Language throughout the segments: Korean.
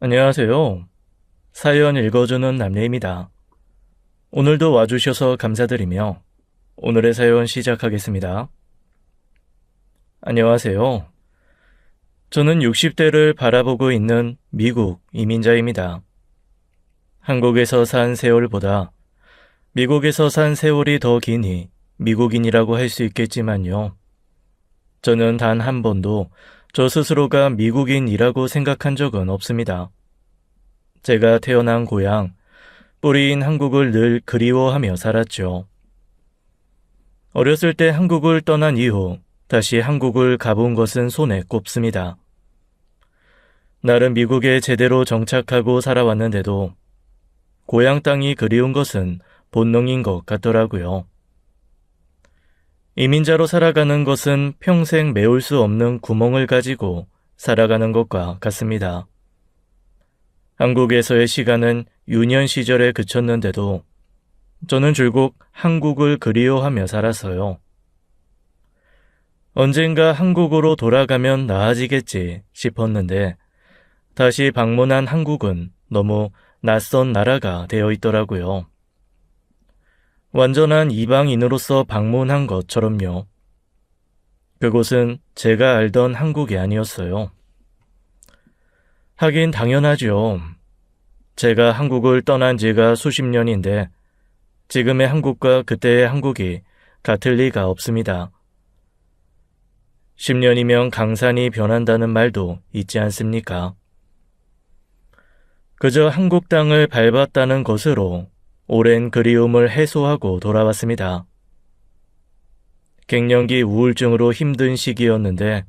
안녕하세요. 사연 읽어주는 남래입니다. 오늘도 와주셔서 감사드리며 오늘의 사연 시작하겠습니다. 안녕하세요. 저는 60대를 바라보고 있는 미국 이민자입니다. 한국에서 산 세월보다 미국에서 산 세월이 더 기니 미국인이라고 할 수 있겠지만요. 저는 단 한 번도 저 스스로가 미국인이라고 생각한 적은 없습니다. 제가 태어난 고향, 뿌리인 한국을 늘 그리워하며 살았죠. 어렸을 때 한국을 떠난 이후 다시 한국을 가본 것은 손에 꼽습니다. 나름 미국에 제대로 정착하고 살아왔는데도 고향 땅이 그리운 것은 본능인 것 같더라고요. 이민자로 살아가는 것은 평생 메울 수 없는 구멍을 가지고 살아가는 것과 같습니다. 한국에서의 시간은 유년 시절에 그쳤는데도 저는 줄곧 한국을 그리워하며 살았어요. 언젠가 한국으로 돌아가면 나아지겠지 싶었는데 다시 방문한 한국은 너무 낯선 나라가 되어 있더라고요. 완전한 이방인으로서 방문한 것처럼요. 그곳은 제가 알던 한국이 아니었어요. 하긴 당연하죠. 제가 한국을 떠난 지가 수십 년인데 지금의 한국과 그때의 한국이 같을 리가 없습니다. 10년이면 강산이 변한다는 말도 있지 않습니까? 그저 한국 땅을 밟았다는 것으로 오랜 그리움을 해소하고 돌아왔습니다. 갱년기 우울증으로 힘든 시기였는데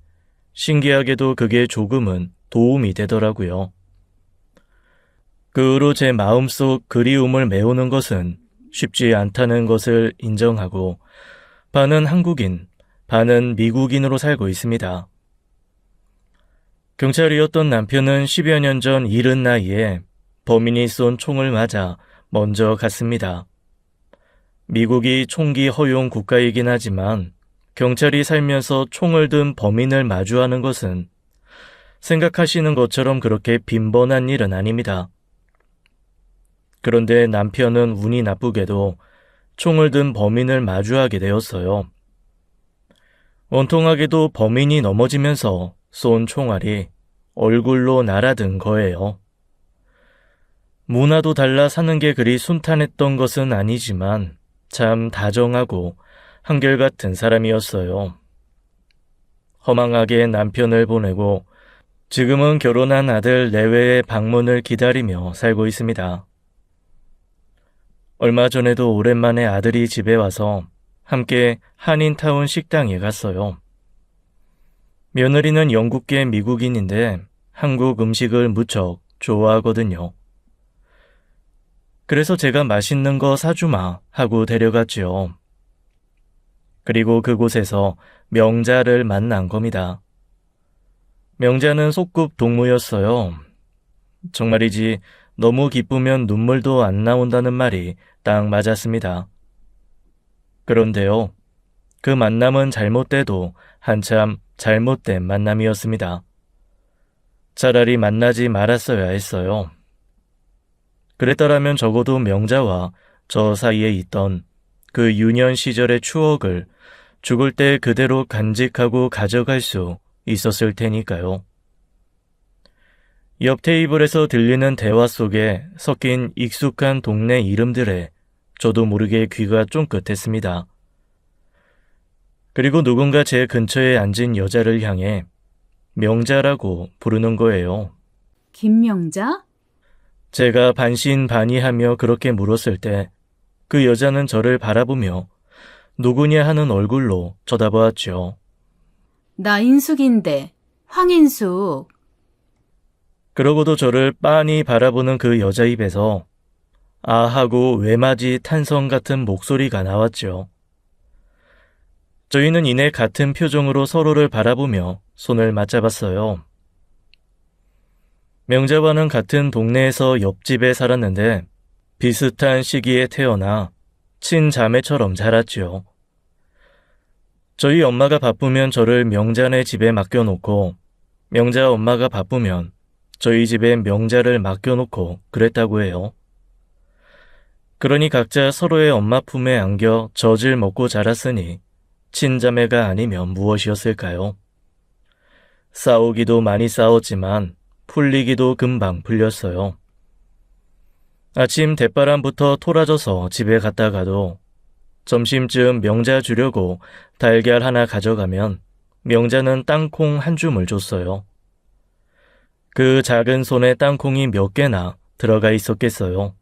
신기하게도 그게 조금은 도움이 되더라고요. 그 후로 제 마음속 그리움을 메우는 것은 쉽지 않다는 것을 인정하고 반은 한국인, 반은 미국인으로 살고 있습니다. 경찰이었던 남편은 10여 년 전 이른 나이에 범인이 쏜 총을 맞아 먼저 갔습니다. 미국이 총기 허용 국가이긴 하지만 경찰이 살면서 총을 든 범인을 마주하는 것은 생각하시는 것처럼 그렇게 빈번한 일은 아닙니다. 그런데 남편은 운이 나쁘게도 총을 든 범인을 마주하게 되었어요. 원통하게도 범인이 넘어지면서 쏜 총알이 얼굴로 날아든 거예요. 문화도 달라 사는 게 그리 순탄했던 것은 아니지만 참 다정하고 한결같은 사람이었어요. 허망하게 남편을 보내고 지금은 결혼한 아들 내외의 방문을 기다리며 살고 있습니다. 얼마 전에도 오랜만에 아들이 집에 와서 함께 한인타운 식당에 갔어요. 며느리는 영국계 미국인인데 한국 음식을 무척 좋아하거든요. 그래서 제가 맛있는 거 사주마 하고 데려갔지요. 그리고 그곳에서 명자를 만난 겁니다. 명자는 소꿉 동무였어요. 정말이지 너무 기쁘면 눈물도 안 나온다는 말이 딱 맞았습니다. 그런데요, 그 만남은 잘못돼도 한참 잘못된 만남이었습니다. 차라리 만나지 말았어야 했어요. 그랬더라면 적어도 명자와 저 사이에 있던 그 유년 시절의 추억을 죽을 때 그대로 간직하고 가져갈 수 있었을 테니까요. 옆 테이블에서 들리는 대화 속에 섞인 익숙한 동네 이름들에 저도 모르게 귀가 쫑긋했습니다. 그리고 누군가 제 근처에 앉은 여자를 향해 명자라고 부르는 거예요. 김명자? 제가 반신반의하며 그렇게 물었을 때 그 여자는 저를 바라보며 누구냐 하는 얼굴로 쳐다보았죠. 나 인숙인데, 황인숙. 그러고도 저를 빤히 바라보는 그 여자 입에서 아 하고 외맞이 탄성 같은 목소리가 나왔죠. 저희는 이내 같은 표정으로 서로를 바라보며 손을 맞잡았어요. 명자와는 같은 동네에서 옆집에 살았는데 비슷한 시기에 태어나 친자매처럼 자랐지요. 저희 엄마가 바쁘면 저를 명자네 집에 맡겨놓고 명자 엄마가 바쁘면 저희 집에 명자를 맡겨놓고 그랬다고 해요. 그러니 각자 서로의 엄마 품에 안겨 젖을 먹고 자랐으니 친자매가 아니면 무엇이었을까요? 싸우기도 많이 싸웠지만 풀리기도 금방 풀렸어요. 아침 대바람부터 토라져서 집에 갔다가도 점심쯤 명자 주려고 달걀 하나 가져가면 명자는 땅콩 한 줌을 줬어요. 그 작은 손에 땅콩이 몇 개나 들어가 있었겠어요.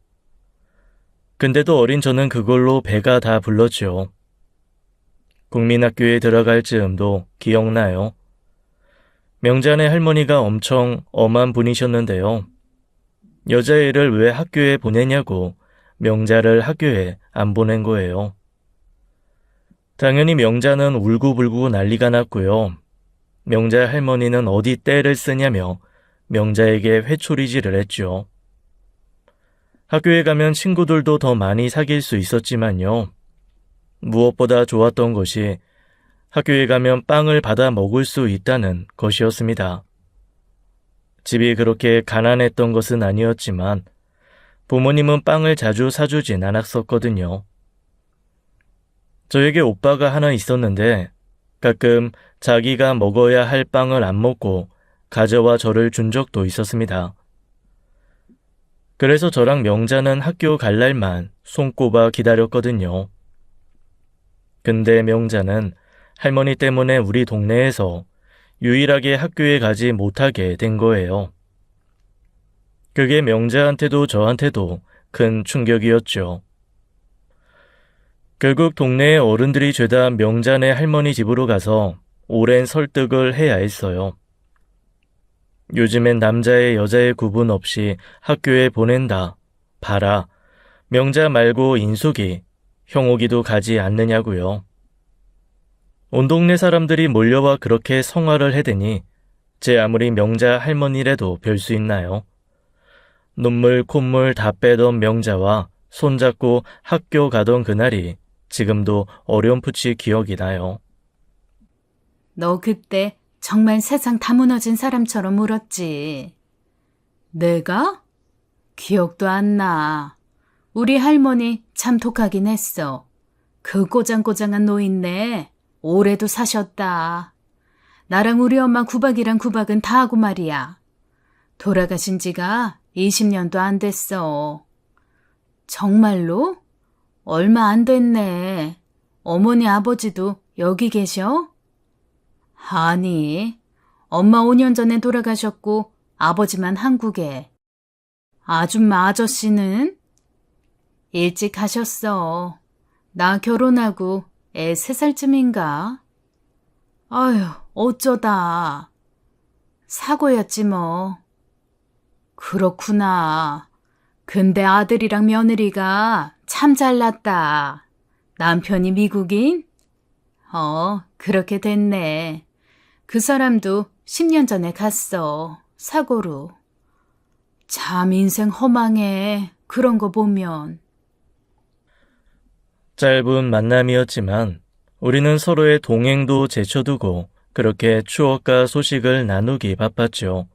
근데도 어린 저는 그걸로 배가 다 불렀죠. 국민학교에 들어갈 즈음도 기억나요. 명자네 할머니가 엄청 엄한 분이셨는데요. 여자애를 왜 학교에 보내냐고 명자를 학교에 안 보낸 거예요. 당연히 명자는 울고불고 난리가 났고요. 명자 할머니는 어디 떼를 쓰냐며 명자에게 회초리질을 했죠. 학교에 가면 친구들도 더 많이 사귈 수 있었지만요. 무엇보다 좋았던 것이 학교에 가면 빵을 받아 먹을 수 있다는 것이었습니다. 집이 그렇게 가난했던 것은 아니었지만 부모님은 빵을 자주 사주진 않았었거든요. 저에게 오빠가 하나 있었는데 가끔 자기가 먹어야 할 빵을 안 먹고 가져와 저를 준 적도 있었습니다. 그래서 저랑 명자는 학교 갈 날만 손꼽아 기다렸거든요. 근데 명자는 할머니 때문에 우리 동네에서 유일하게 학교에 가지 못하게 된 거예요. 그게 명자한테도 저한테도 큰 충격이었죠. 결국 동네의 어른들이 죄다 명자네 할머니 집으로 가서 오랜 설득을 해야 했어요. 요즘엔 남자의 여자의 구분 없이 학교에 보낸다. 봐라. 명자 말고 인숙이, 형옥이도 가지 않느냐고요. 온 동네 사람들이 몰려와 그렇게 성화를 해대니 제 아무리 명자 할머니라도 별 수 있나요? 눈물 콧물 다 빼던 명자와 손잡고 학교 가던 그날이 지금도 어렴풋이 기억이 나요. 너 그때 정말 세상 다 무너진 사람처럼 울었지. 내가? 기억도 안 나. 우리 할머니 참 독하긴 했어. 그 꼬장꼬장한 노인네 오래도 사셨다. 나랑 우리 엄마 구박이랑 구박은 다 하고 말이야. 돌아가신 지가 20년도 안 됐어. 정말로? 얼마 안 됐네. 어머니 아버지도 여기 계셔? 아니, 엄마 5년 전에 돌아가셨고 아버지만 한국에. 아줌마 아저씨는? 일찍 가셨어. 나 결혼하고 애 3살쯤인가? 아휴, 어쩌다. 사고였지 뭐. 그렇구나. 근데 아들이랑 며느리가 참 잘났다. 남편이 미국인? 그렇게 됐네. 그 사람도 10년 전에 갔어. 사고로. 참 인생 허망해. 그런 거 보면. 짧은 만남이었지만 우리는 서로의 동행도 제쳐두고 그렇게 추억과 소식을 나누기 바빴죠.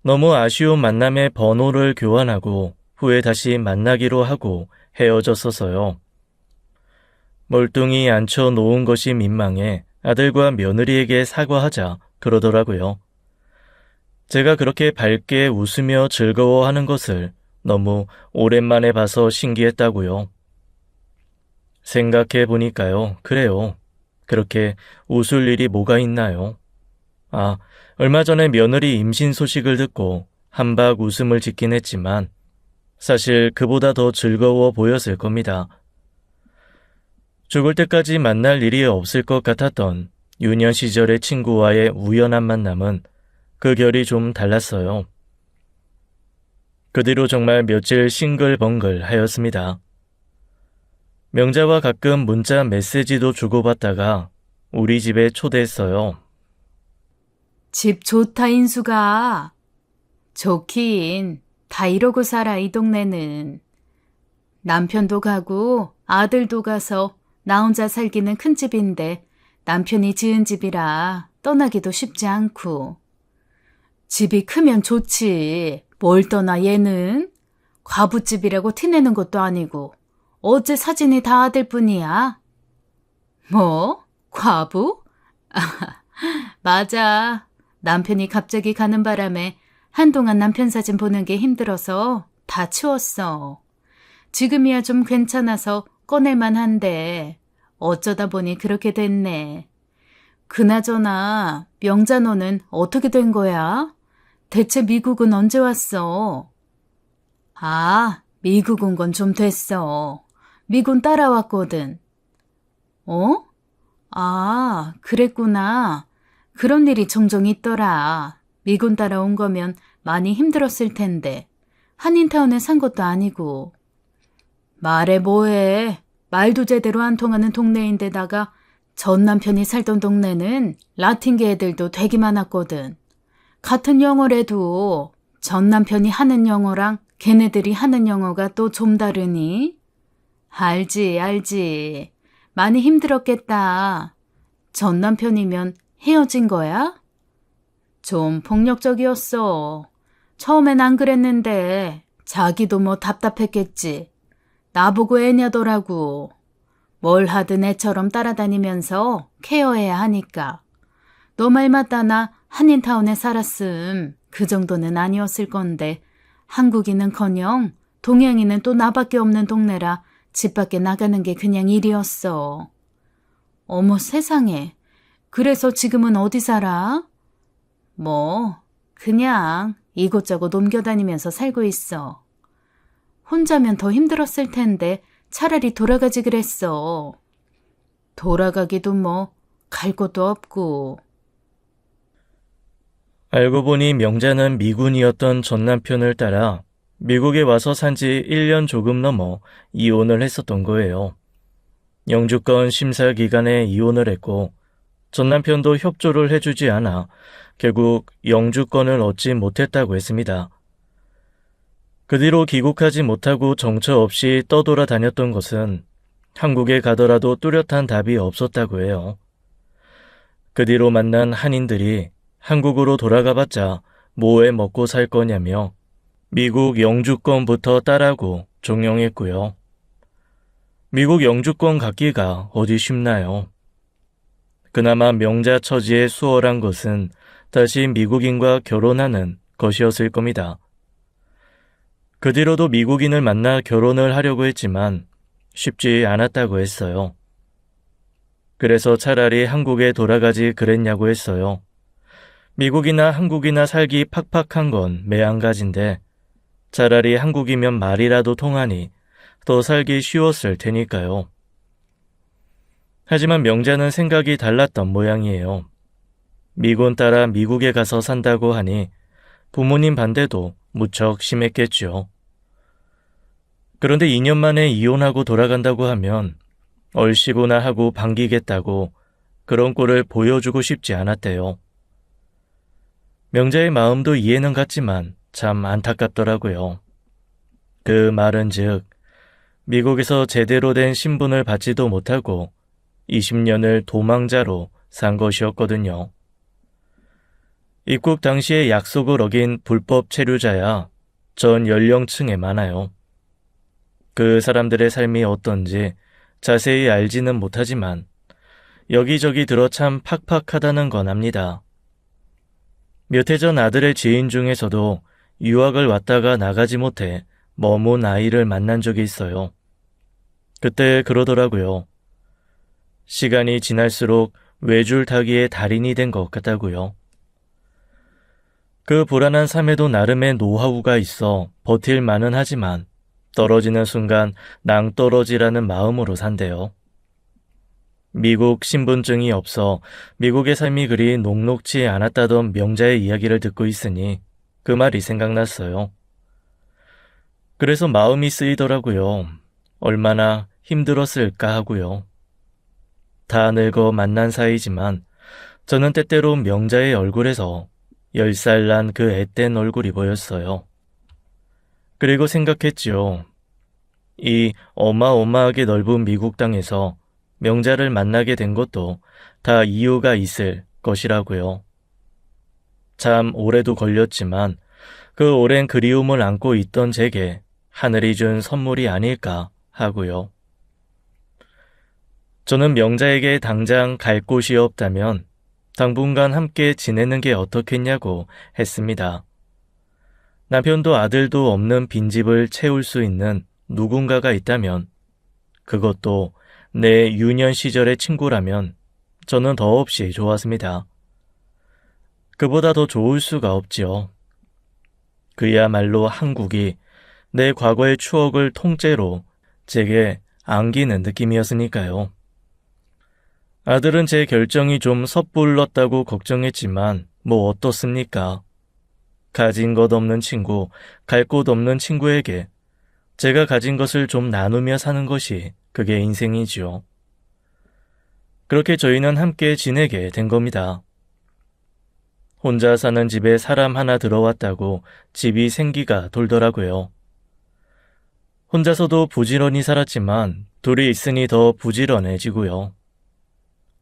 너무 아쉬운 만남의 번호를 교환하고 후에 다시 만나기로 하고 헤어졌어서요. 멀뚱히 앉혀놓은 것이 민망해 아들과 며느리에게 사과하자 그러더라고요. 제가 그렇게 밝게 웃으며 즐거워하는 것을 너무 오랜만에 봐서 신기했다고요. 생각해 보니까요. 그래요. 그렇게 웃을 일이 뭐가 있나요? 얼마 전에 며느리 임신 소식을 듣고 한박 웃음을 짓긴 했지만 사실 그보다 더 즐거워 보였을 겁니다. 죽을 때까지 만날 일이 없을 것 같았던 유년 시절의 친구와의 우연한 만남은 그 결이 좀 달랐어요. 그 뒤로 정말 며칠 싱글벙글 하였습니다. 명자와 가끔 문자 메시지도 주고받다가 우리 집에 초대했어요. 집 좋다, 인수가. 좋긴. 다 이러고 살아, 이 동네는. 남편도 가고 아들도 가서 나 혼자 살기는 큰 집인데 남편이 지은 집이라 떠나기도 쉽지 않고. 집이 크면 좋지. 뭘 떠나 얘는? 과부집이라고 티내는 것도 아니고 어째 사진이 다 아들뿐이야? 뭐? 과부? 맞아. 남편이 갑자기 가는 바람에 한동안 남편 사진 보는 게 힘들어서 다 치웠어. 지금이야 좀 괜찮아서 꺼낼만 한데 어쩌다 보니 그렇게 됐네. 그나저나 명자 너는 어떻게 된 거야? 대체 미국은 언제 왔어? 아, 미국 온 건 좀 됐어. 미군 따라왔거든. 어? 아, 그랬구나. 그런 일이 종종 있더라. 미군 따라온 거면 많이 힘들었을 텐데. 한인타운에 산 것도 아니고. 말해 뭐해. 말도 제대로 안 통하는 동네인데다가 전 남편이 살던 동네는 라틴계 애들도 되게 많았거든. 같은 영어래도 전 남편이 하는 영어랑 걔네들이 하는 영어가 또 좀 다르니? 알지. 많이 힘들었겠다. 전 남편이면 헤어진 거야? 좀 폭력적이었어. 처음엔 안 그랬는데 자기도 뭐 답답했겠지. 나보고 애냐더라고. 뭘 하든 애처럼 따라다니면서 케어해야 하니까. 너 말 맞다. 나 한인타운에 살았음. 그 정도는 아니었을 건데 한국인은커녕 동양인은 또 나밖에 없는 동네라 집 밖에 나가는 게 그냥 일이었어. 어머 세상에. 그래서 지금은 어디 살아? 뭐 그냥 이곳저곳 옮겨다니면서 살고 있어. 혼자면 더 힘들었을 텐데 차라리 돌아가지 그랬어. 돌아가기도 뭐 갈 곳도 없고. 알고 보니 명자는 미군이었던 전 남편을 따라 미국에 와서 산지 1년 조금 넘어 이혼을 했었던 거예요. 영주권 심사 기간에 이혼을 했고 전 남편도 협조를 해주지 않아 결국 영주권을 얻지 못했다고 했습니다. 그 뒤로 귀국하지 못하고 정처 없이 떠돌아다녔던 것은 한국에 가더라도 뚜렷한 답이 없었다고 해요. 그 뒤로 만난 한인들이 한국으로 돌아가봤자 뭐해 먹고 살 거냐며 미국 영주권부터 따라고 종용했고요. 미국 영주권 갖기가 어디 쉽나요? 그나마 명자 처지에 수월한 것은 다시 미국인과 결혼하는 것이었을 겁니다. 그 뒤로도 미국인을 만나 결혼을 하려고 했지만 쉽지 않았다고 했어요. 그래서 차라리 한국에 돌아가지 그랬냐고 했어요. 미국이나 한국이나 살기 팍팍한 건 매한가지인데 차라리 한국이면 말이라도 통하니 더 살기 쉬웠을 테니까요. 하지만 명자는 생각이 달랐던 모양이에요. 미군 따라 미국에 가서 산다고 하니 부모님 반대도 무척 심했겠죠. 그런데 2년 만에 이혼하고 돌아간다고 하면 얼씨구나 하고 반기겠다고 그런 꼴을 보여주고 싶지 않았대요. 명자의 마음도 이해는 갔지만 참 안타깝더라고요. 그 말은즉 미국에서 제대로 된 신분을 받지도 못하고 20년을 도망자로 산 것이었거든요. 입국 당시에 약속을 어긴 불법 체류자야 전 연령층에 많아요. 그 사람들의 삶이 어떤지 자세히 알지는 못하지만 여기저기 들어 참 팍팍하다는 건 압니다. 몇 해 전 아들의 지인 중에서도 유학을 왔다가 나가지 못해 머문 아이를 만난 적이 있어요. 그때 그러더라고요. 시간이 지날수록 외줄타기의 달인이 된 것 같다고요. 그 불안한 삶에도 나름의 노하우가 있어 버틸만은 하지만 떨어지는 순간 낭떠러지라는 마음으로 산대요. 미국 신분증이 없어 미국의 삶이 그리 녹록지 않았다던 명자의 이야기를 듣고 있으니 그 말이 생각났어요. 그래서 마음이 쓰이더라고요. 얼마나 힘들었을까 하고요. 다 늙어 만난 사이지만 저는 때때로 명자의 얼굴에서 10살 난 그 앳된 얼굴이 보였어요. 그리고 생각했지요. 이 어마어마하게 넓은 미국 땅에서 명자를 만나게 된 것도 다 이유가 있을 것이라고요. 참 오래도 걸렸지만 그 오랜 그리움을 안고 있던 제게 하늘이 준 선물이 아닐까 하고요. 저는 명자에게 당장 갈 곳이 없다면 당분간 함께 지내는 게 어떻겠냐고 했습니다. 남편도 아들도 없는 빈집을 채울 수 있는 누군가가 있다면, 그것도 내 유년 시절의 친구라면 저는 더없이 좋았습니다. 그보다 더 좋을 수가 없지요. 그야말로 한국이 내 과거의 추억을 통째로 제게 안기는 느낌이었으니까요. 아들은 제 결정이 좀 섣불렀다고 걱정했지만 뭐 어떻습니까? 가진 것 없는 친구, 갈 곳 없는 친구에게 제가 가진 것을 좀 나누며 사는 것이 그게 인생이지요. 그렇게 저희는 함께 지내게 된 겁니다. 혼자 사는 집에 사람 하나 들어왔다고 집이 생기가 돌더라고요. 혼자서도 부지런히 살았지만 둘이 있으니 더 부지런해지고요.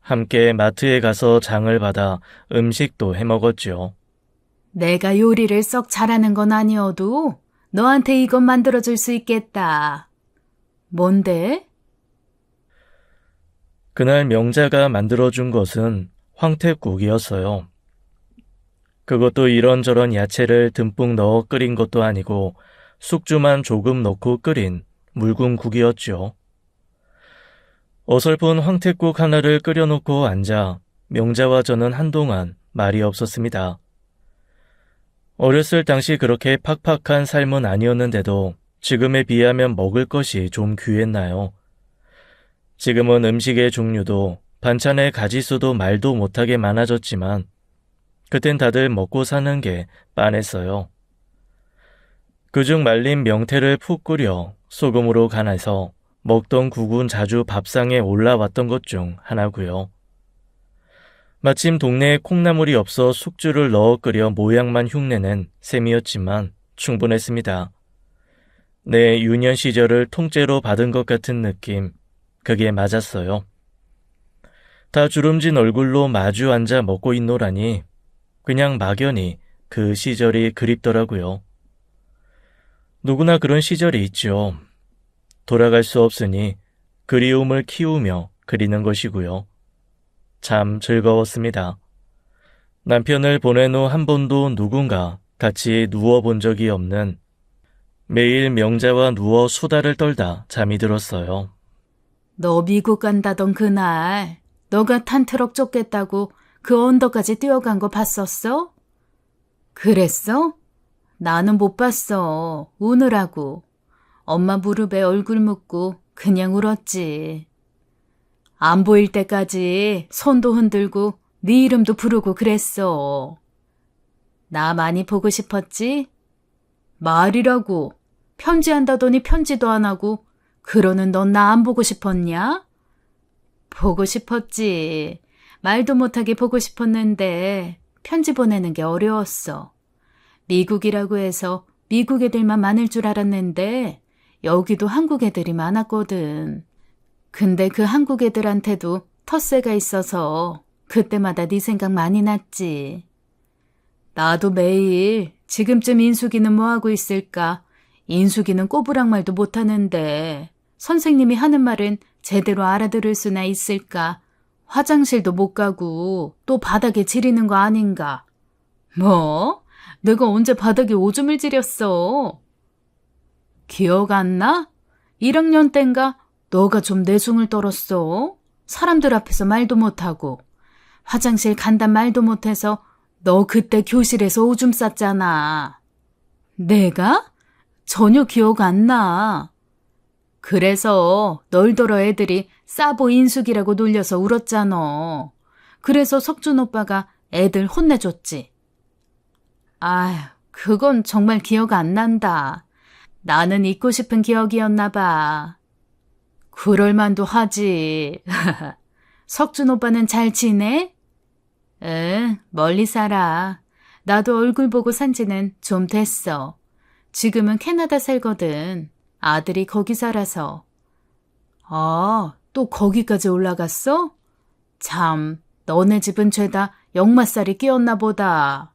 함께 마트에 가서 장을 받아 음식도 해먹었죠. 내가 요리를 썩 잘하는 건 아니어도 너한테 이것 만들어줄 수 있겠다. 뭔데? 그날 명자가 만들어준 것은 황태국이었어요. 그것도 이런저런 야채를 듬뿍 넣어 끓인 것도 아니고 숙주만 조금 넣고 끓인 묽은 국이었죠. 어설픈 황태국 하나를 끓여놓고 앉아 명자와 저는 한동안 말이 없었습니다. 어렸을 당시 그렇게 팍팍한 삶은 아니었는데도 지금에 비하면 먹을 것이 좀 귀했나요? 지금은 음식의 종류도 반찬의 가지수도 말도 못하게 많아졌지만 그땐 다들 먹고 사는 게 빤했어요. 그중 말린 명태를 푹 끓여 소금으로 간해서 먹던 국은 자주 밥상에 올라왔던 것 중 하나고요. 마침 동네에 콩나물이 없어 숙주를 넣어 끓여 모양만 흉내낸 셈이었지만 충분했습니다. 내 유년 시절을 통째로 받은 것 같은 느낌, 그게 맞았어요. 다 주름진 얼굴로 마주 앉아 먹고 있노라니 그냥 막연히 그 시절이 그립더라고요. 누구나 그런 시절이 있죠. 돌아갈 수 없으니 그리움을 키우며 그리는 것이고요. 참 즐거웠습니다. 남편을 보낸 후 한 번도 누군가 같이 누워본 적이 없는, 매일 명자와 누워 수다를 떨다 잠이 들었어요. 너 미국 간다던 그날 너가 탄 트럭 쫓겠다고 그 언덕까지 뛰어간 거 봤었어? 그랬어? 나는 못 봤어. 우느라고. 엄마 무릎에 얼굴 묻고 그냥 울었지. 안 보일 때까지 손도 흔들고 네 이름도 부르고 그랬어. 나 많이 보고 싶었지? 말이라고. 편지한다더니 편지도 안 하고 그러는 넌 나 안 보고 싶었냐? 보고 싶었지. 말도 못하게 보고 싶었는데 편지 보내는 게 어려웠어. 미국이라고 해서 미국 애들만 많을 줄 알았는데 여기도 한국 애들이 많았거든. 근데 그 한국 애들한테도 텃세가 있어서 그때마다 네 생각 많이 났지. 나도 매일 지금쯤 인숙이는 뭐하고 있을까? 인숙이는 꼬부랑말도 못하는데 선생님이 하는 말은 제대로 알아들을 수나 있을까? 화장실도 못 가고 또 바닥에 지리는 거 아닌가? 뭐? 내가 언제 바닥에 오줌을 지렸어? 기억 안 나? 1학년 땐가 너가 좀 내숭을 떨었어. 사람들 앞에서 말도 못하고. 화장실 간단 말도 못해서 너 그때 교실에서 오줌 쌌잖아. 내가? 전혀 기억 안 나. 그래서 널더러 애들이 싸보 인숙이라고 놀려서 울었잖아. 그래서 석준 오빠가 애들 혼내줬지. 아휴, 그건 정말 기억 안 난다. 나는 잊고 싶은 기억이었나 봐. 그럴만도 하지. 석준 오빠는 잘 지내? 응, 멀리 살아. 나도 얼굴 보고 산 지는 좀 됐어. 지금은 캐나다 살거든. 아들이 거기 살아서. 아, 또 거기까지 올라갔어? 참, 너네 집은 죄다 역마살이 끼었나 보다.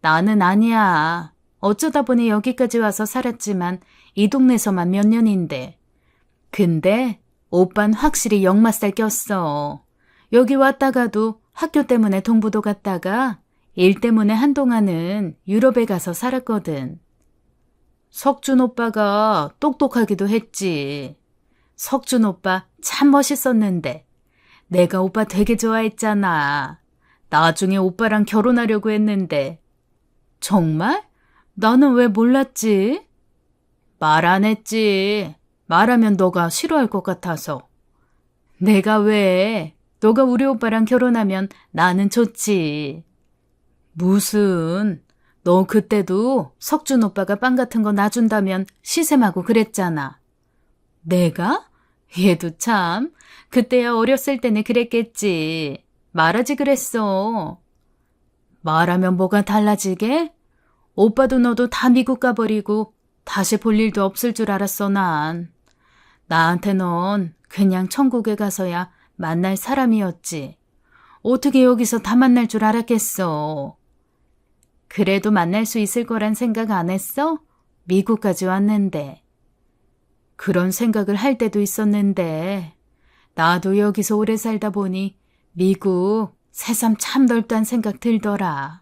나는 아니야. 어쩌다 보니 여기까지 와서 살았지만 이 동네에서만 몇 년인데. 근데 오빤 확실히 역마살 꼈어. 여기 왔다가도 학교 때문에 동부도 갔다가 일 때문에 한동안은 유럽에 가서 살았거든. 석준 오빠가 똑똑하기도 했지. 석준 오빠 참 멋있었는데 내가 오빠 되게 좋아했잖아. 나중에 오빠랑 결혼하려고 했는데. 정말? 나는 왜 몰랐지? 말 안 했지. 말하면 너가 싫어할 것 같아서. 내가 왜? 너가 우리 오빠랑 결혼하면 나는 좋지. 무슨? 너 그때도 석준 오빠가 빵 같은 거 놔준다면 시샘하고 그랬잖아. 내가? 얘도 참. 그때야 어렸을 때는 그랬겠지. 말하지 그랬어. 말하면 뭐가 달라지게? 오빠도 너도 다 미국 가버리고 다시 볼 일도 없을 줄 알았어, 난. 나한테 넌 그냥 천국에 가서야 만날 사람이었지. 어떻게 여기서 다 만날 줄 알았겠어. 그래도 만날 수 있을 거란 생각 안 했어? 미국까지 왔는데. 그런 생각을 할 때도 있었는데 나도 여기서 오래 살다 보니 미국 새삼 참 넓다는 생각 들더라.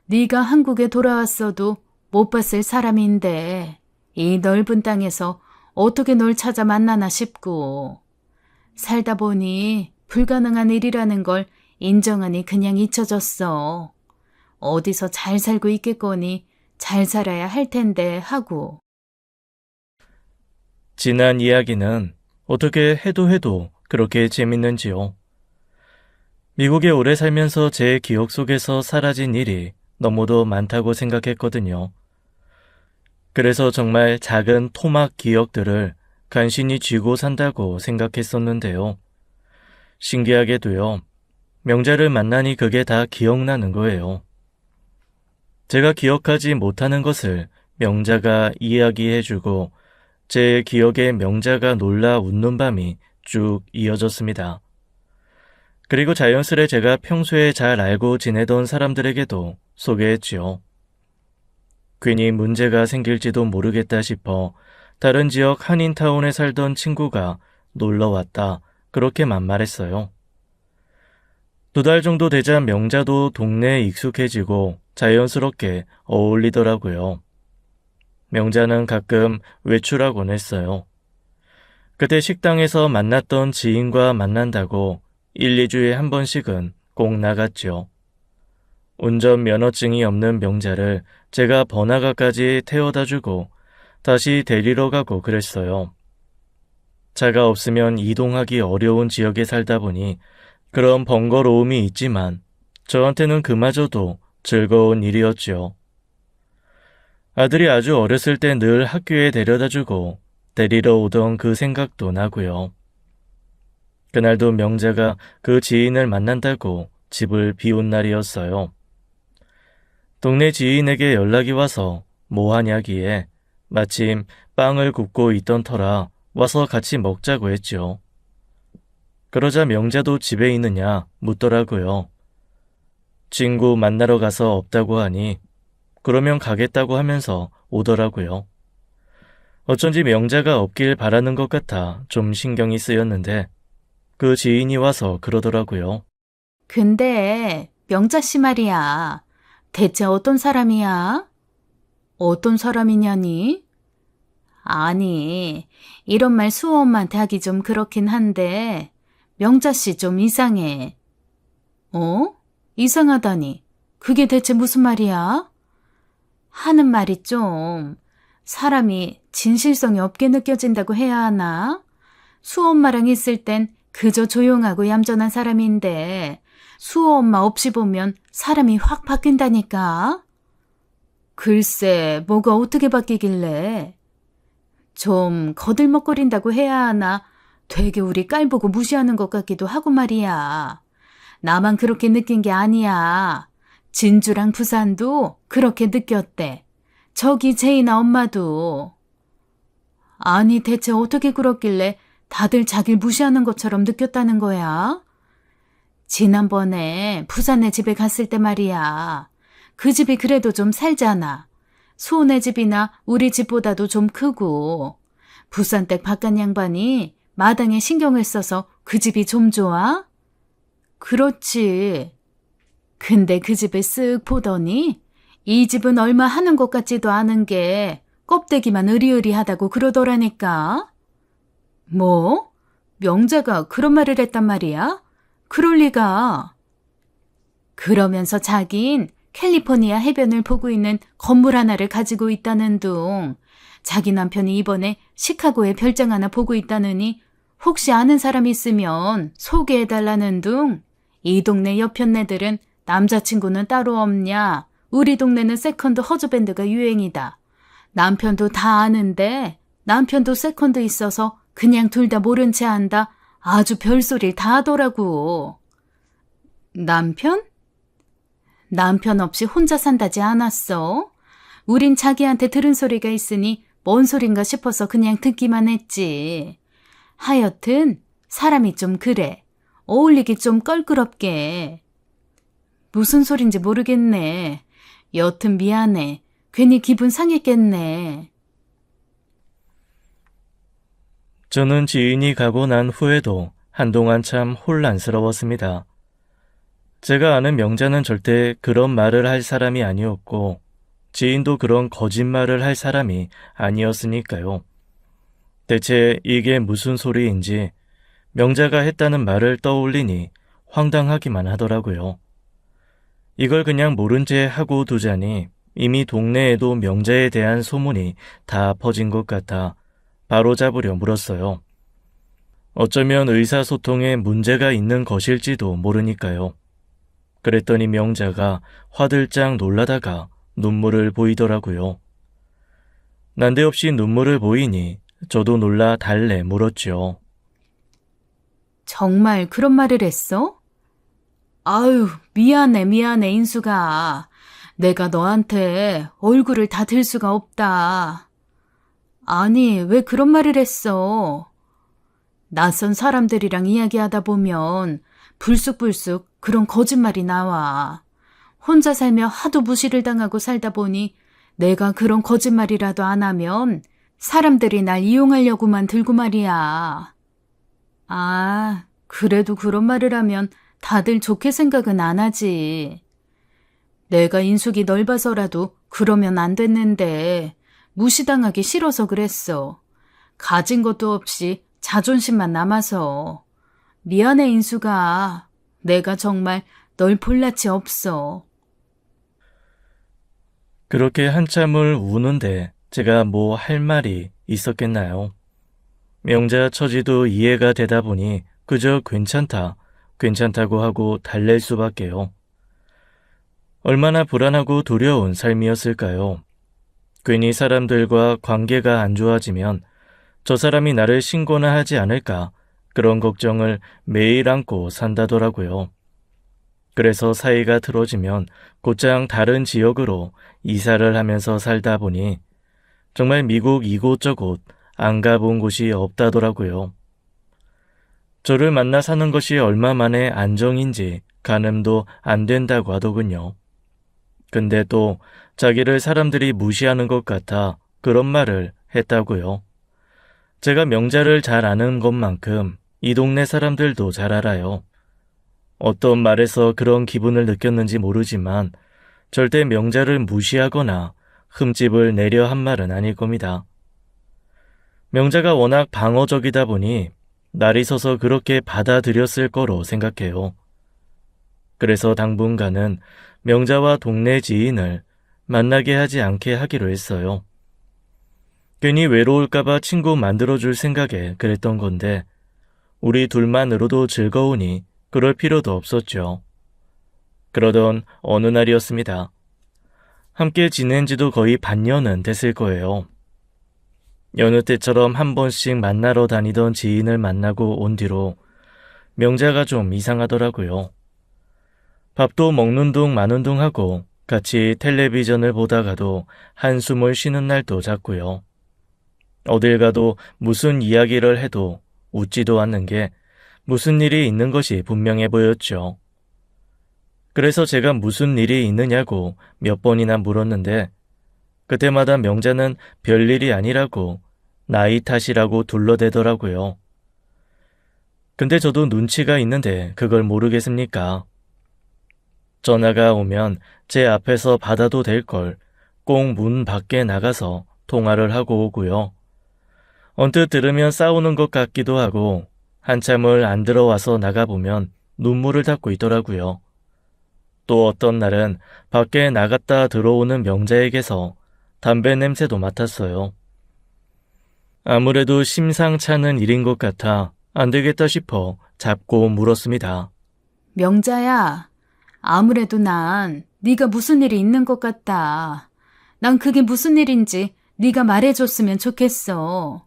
네가 한국에 돌아왔어도 못 봤을 사람인데 이 넓은 땅에서 어떻게 널 찾아 만나나 싶고 살다 보니 불가능한 일이라는 걸 인정하니 그냥 잊혀졌어. 어디서 잘 살고 있겠거니 잘 살아야 할 텐데 하고. 지난 이야기는 어떻게 해도 그렇게 재밌는지요. 미국에 오래 살면서 제 기억 속에서 사라진 일이 너무도 많다고 생각했거든요. 그래서 정말 작은 토막 기억들을 간신히 쥐고 산다고 생각했었는데요. 신기하게도요, 명자를 만나니 그게 다 기억나는 거예요. 제가 기억하지 못하는 것을 명자가 이야기해주고 제 기억에 명자가 놀라 웃는 밤이 쭉 이어졌습니다. 그리고 자연스레 제가 평소에 잘 알고 지내던 사람들에게도 소개했지요. 괜히 문제가 생길지도 모르겠다 싶어 다른 지역 한인타운에 살던 친구가 놀러왔다, 그렇게만 말했어요. 2달 정도 되자 명자도 동네에 익숙해지고 자연스럽게 어울리더라고요. 명자는 가끔 외출하곤 했어요. 그때 식당에서 만났던 지인과 만난다고 1, 2주에 한 번씩은 꼭 나갔죠. 운전 면허증이 없는 명자를 제가 번화가까지 태워다주고 다시 데리러 가고 그랬어요. 차가 없으면 이동하기 어려운 지역에 살다 보니 그런 번거로움이 있지만 저한테는 그마저도 즐거운 일이었죠. 아들이 아주 어렸을 때 늘 학교에 데려다주고 데리러 오던 그 생각도 나고요. 그날도 명자가 그 지인을 만난다고 집을 비운 날이었어요. 동네 지인에게 연락이 와서 뭐 하냐기에 마침 빵을 굽고 있던 터라 와서 같이 먹자고 했죠. 그러자 명자도 집에 있느냐 묻더라고요. 친구 만나러 가서 없다고 하니 그러면 가겠다고 하면서 오더라고요. 어쩐지 명자가 없길 바라는 것 같아 좀 신경이 쓰였는데 그 지인이 와서 그러더라고요. 근데 명자 씨 말이야. 대체 어떤 사람이야? 어떤 사람이냐니? 아니, 이런 말 수호 엄마한테 하기 좀 그렇긴 한데 명자 씨 좀 이상해. 어? 이상하다니. 그게 대체 무슨 말이야? 하는 말이 좀 사람이 진실성이 없게 느껴진다고 해야 하나? 수호 엄마랑 있을 땐 그저 조용하고 얌전한 사람인데 수호 엄마 없이 보면 사람이 확 바뀐다니까. 글쎄, 뭐가 어떻게 바뀌길래. 좀 거들먹거린다고 해야 하나? 되게 우리 깔보고 무시하는 것 같기도 하고 말이야. 나만 그렇게 느낀 게 아니야. 진주랑 부산도 그렇게 느꼈대. 저기 제이나 엄마도. 아니, 대체 어떻게 그렇길래 다들 자길 무시하는 것처럼 느꼈다는 거야? 지난번에 부산에 집에 갔을 때 말이야. 그 집이 그래도 좀 살잖아. 수호네 집이나 우리 집보다도 좀 크고. 부산댁 바깥 양반이 마당에 신경을 써서 그 집이 좀 좋아? 그렇지. 근데 그 집을 쓱 보더니 이 집은 얼마 하는 것 같지도 않은 게 껍데기만 으리으리하다고 그러더라니까. 뭐? 명자가 그런 말을 했단 말이야? 그럴 리가. 그러면서 자긴 캘리포니아 해변을 보고 있는 건물 하나를 가지고 있다는 둥. 자기 남편이 이번에 시카고에 별장 하나 보고 있다느니 혹시 아는 사람 있으면 소개해달라는 둥. 이 동네 여편네들은 남자친구는 따로 없냐. 우리 동네는 세컨드 허즈밴드가 유행이다. 남편도 다 아는데 남편도 세컨드 있어서 그냥 둘 다 모른 채 한다. 아주 별소리를 다 하더라고. 남편? 남편 없이 혼자 산다지 않았어? 우린 자기한테 들은 소리가 있으니 뭔 소린가 싶어서 그냥 듣기만 했지. 하여튼 사람이 좀 그래. 어울리기 좀 껄끄럽게. 무슨 소린지 모르겠네. 여튼 미안해. 괜히 기분 상했겠네. 저는 지인이 가고 난 후에도 한동안 참 혼란스러웠습니다. 제가 아는 명자는 절대 그런 말을 할 사람이 아니었고 지인도 그런 거짓말을 할 사람이 아니었으니까요. 대체 이게 무슨 소리인지 명자가 했다는 말을 떠올리니 황당하기만 하더라고요. 이걸 그냥 모른 채 하고 두자니 이미 동네에도 명자에 대한 소문이 다 퍼진 것 같아 바로잡으려 물었어요. 어쩌면 의사소통에 문제가 있는 것일지도 모르니까요. 그랬더니 명자가 화들짝 놀라다가 눈물을 보이더라고요. 난데없이 눈물을 보이니 저도 놀라 달래 물었죠. 정말 그런 말을 했어? 아유, 미안해, 인수가. 내가 너한테 얼굴을 다 들 수가 없다. 아니, 왜 그런 말을 했어? 낯선 사람들이랑 이야기하다 보면 불쑥불쑥 그런 거짓말이 나와. 혼자 살며 하도 무시를 당하고 살다 보니 내가 그런 거짓말이라도 안 하면 사람들이 날 이용하려고만 들고 말이야. 아, 그래도 그런 말을 하면 다들 좋게 생각은 안 하지. 내가 인숙이 넓어서라도 그러면 안 됐는데 무시당하기 싫어서 그랬어. 가진 것도 없이 자존심만 남아서. 미안해, 인수가. 내가 정말 널 볼 낯이 없어. 그렇게 한참을 우는데 제가 뭐 할 말이 있었겠나요? 명자 처지도 이해가 되다 보니 그저 괜찮다고 하고 달랠 수밖에요. 얼마나 불안하고 두려운 삶이었을까요? 괜히 사람들과 관계가 안 좋아지면 저 사람이 나를 신고나 하지 않을까 그런 걱정을 매일 안고 산다더라고요. 그래서 사이가 틀어지면 곧장 다른 지역으로 이사를 하면서 살다 보니 정말 미국 이곳저곳 안 가본 곳이 없다더라고요. 저를 만나 사는 것이 얼마 만에 안정인지 가늠도 안 된다고 하더군요. 근데 또 자기를 사람들이 무시하는 것 같아 그런 말을 했다고요. 제가 명자를 잘 아는 것만큼 이 동네 사람들도 잘 알아요. 어떤 말에서 그런 기분을 느꼈는지 모르지만 절대 명자를 무시하거나 흠집을 내려 한 말은 아닐 겁니다. 명자가 워낙 방어적이다 보니 날이 서서 그렇게 받아들였을 거로 생각해요. 그래서 당분간은 명자와 동네 지인을 만나게 하지 않게 하기로 했어요. 괜히 외로울까봐 친구 만들어줄 생각에 그랬던 건데 우리 둘만으로도 즐거우니 그럴 필요도 없었죠. 그러던 어느 날이었습니다. 함께 지낸 지도 거의 반년은 됐을 거예요. 여느 때처럼 한 번씩 만나러 다니던 지인을 만나고 온 뒤로 명자가 좀 이상하더라고요. 밥도 먹는 둥 마는 둥 하고 같이 텔레비전을 보다가도 한숨을 쉬는 날도 잦고요. 어딜 가도 무슨 이야기를 해도 웃지도 않는 게 무슨 일이 있는 것이 분명해 보였죠. 그래서 제가 무슨 일이 있느냐고 몇 번이나 물었는데 그때마다 명자는 별일이 아니라고 나이 탓이라고 둘러대더라고요. 근데 저도 눈치가 있는데 그걸 모르겠습니까? 전화가 오면 제 앞에서 받아도 될 걸 꼭 문 밖에 나가서 통화를 하고 오고요. 언뜻 들으면 싸우는 것 같기도 하고 한참을 안 들어와서 나가보면 눈물을 닦고 있더라고요. 또 어떤 날은 밖에 나갔다 들어오는 명자에게서 담배 냄새도 맡았어요. 아무래도 심상찮은 일인 것 같아 안 되겠다 싶어 잡고 물었습니다. 명자야, 아무래도 난 네가 무슨 일이 있는 것 같다. 난 그게 무슨 일인지 네가 말해줬으면 좋겠어.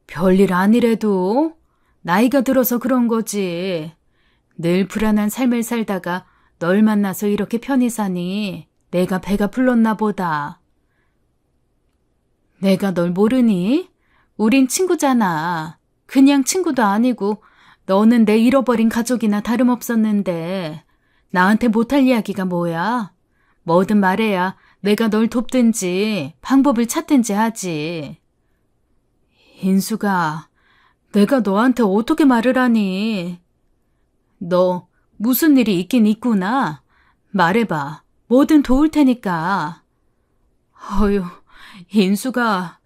별일 아니래도 나이가 들어서 그런 거지. 늘 불안한 삶을 살다가 널 만나서 이렇게 편히 사니 내가 배가 불렀나 보다. 내가 널 모르니? 우린 친구잖아. 그냥 친구도 아니고 너는 내 잃어버린 가족이나 다름없었는데 나한테 못할 이야기가 뭐야? 뭐든 말해야 내가 널 돕든지 방법을 찾든지 하지. 인수가, 내가 너한테 어떻게 말을 하니? 너 무슨 일이 있긴 있구나. 말해봐. 뭐든 도울 테니까. 어휴, 인수가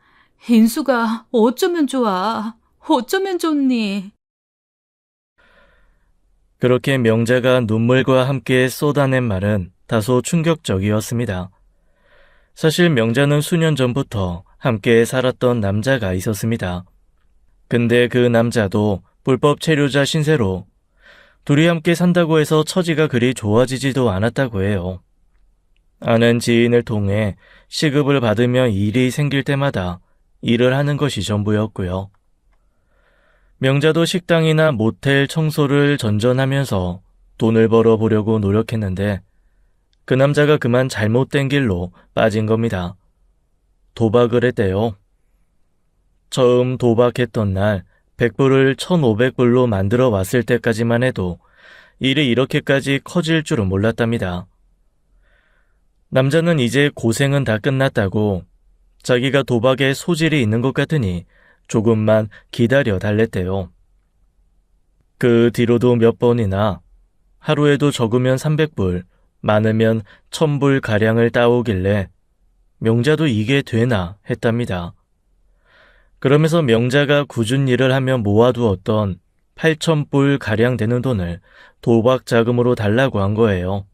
어쩌면 좋아. 어쩌면 좋니? 그렇게 명자가 눈물과 함께 쏟아낸 말은 다소 충격적이었습니다. 사실 명자는 수년 전부터 함께 살았던 남자가 있었습니다. 근데 그 남자도 불법 체류자 신세로 둘이 함께 산다고 해서 처지가 그리 좋아지지도 않았다고 해요. 아는 지인을 통해 시급을 받으며 일이 생길 때마다 일을 하는 것이 전부였고요. 명자도 식당이나 모텔 청소를 전전하면서 돈을 벌어보려고 노력했는데 그 남자가 그만 잘못된 길로 빠진 겁니다. 도박을 했대요. 처음 도박했던 날 100불을 1,500불로 만들어 왔을 때까지만 해도 일이 이렇게까지 커질 줄은 몰랐답니다. 남자는 이제 고생은 다 끝났다고 자기가 도박에 소질이 있는 것 같으니 조금만 기다려 달랬대요. 그 뒤로도 몇 번이나 하루에도 적으면 300불, 많으면 1,000불 가량을 따오길래 명자도 이게 되나 했답니다. 그러면서 명자가 굳은 일을 하며 모아두었던 8,000불 가량 되는 돈을 도박 자금으로 달라고 한 거예요.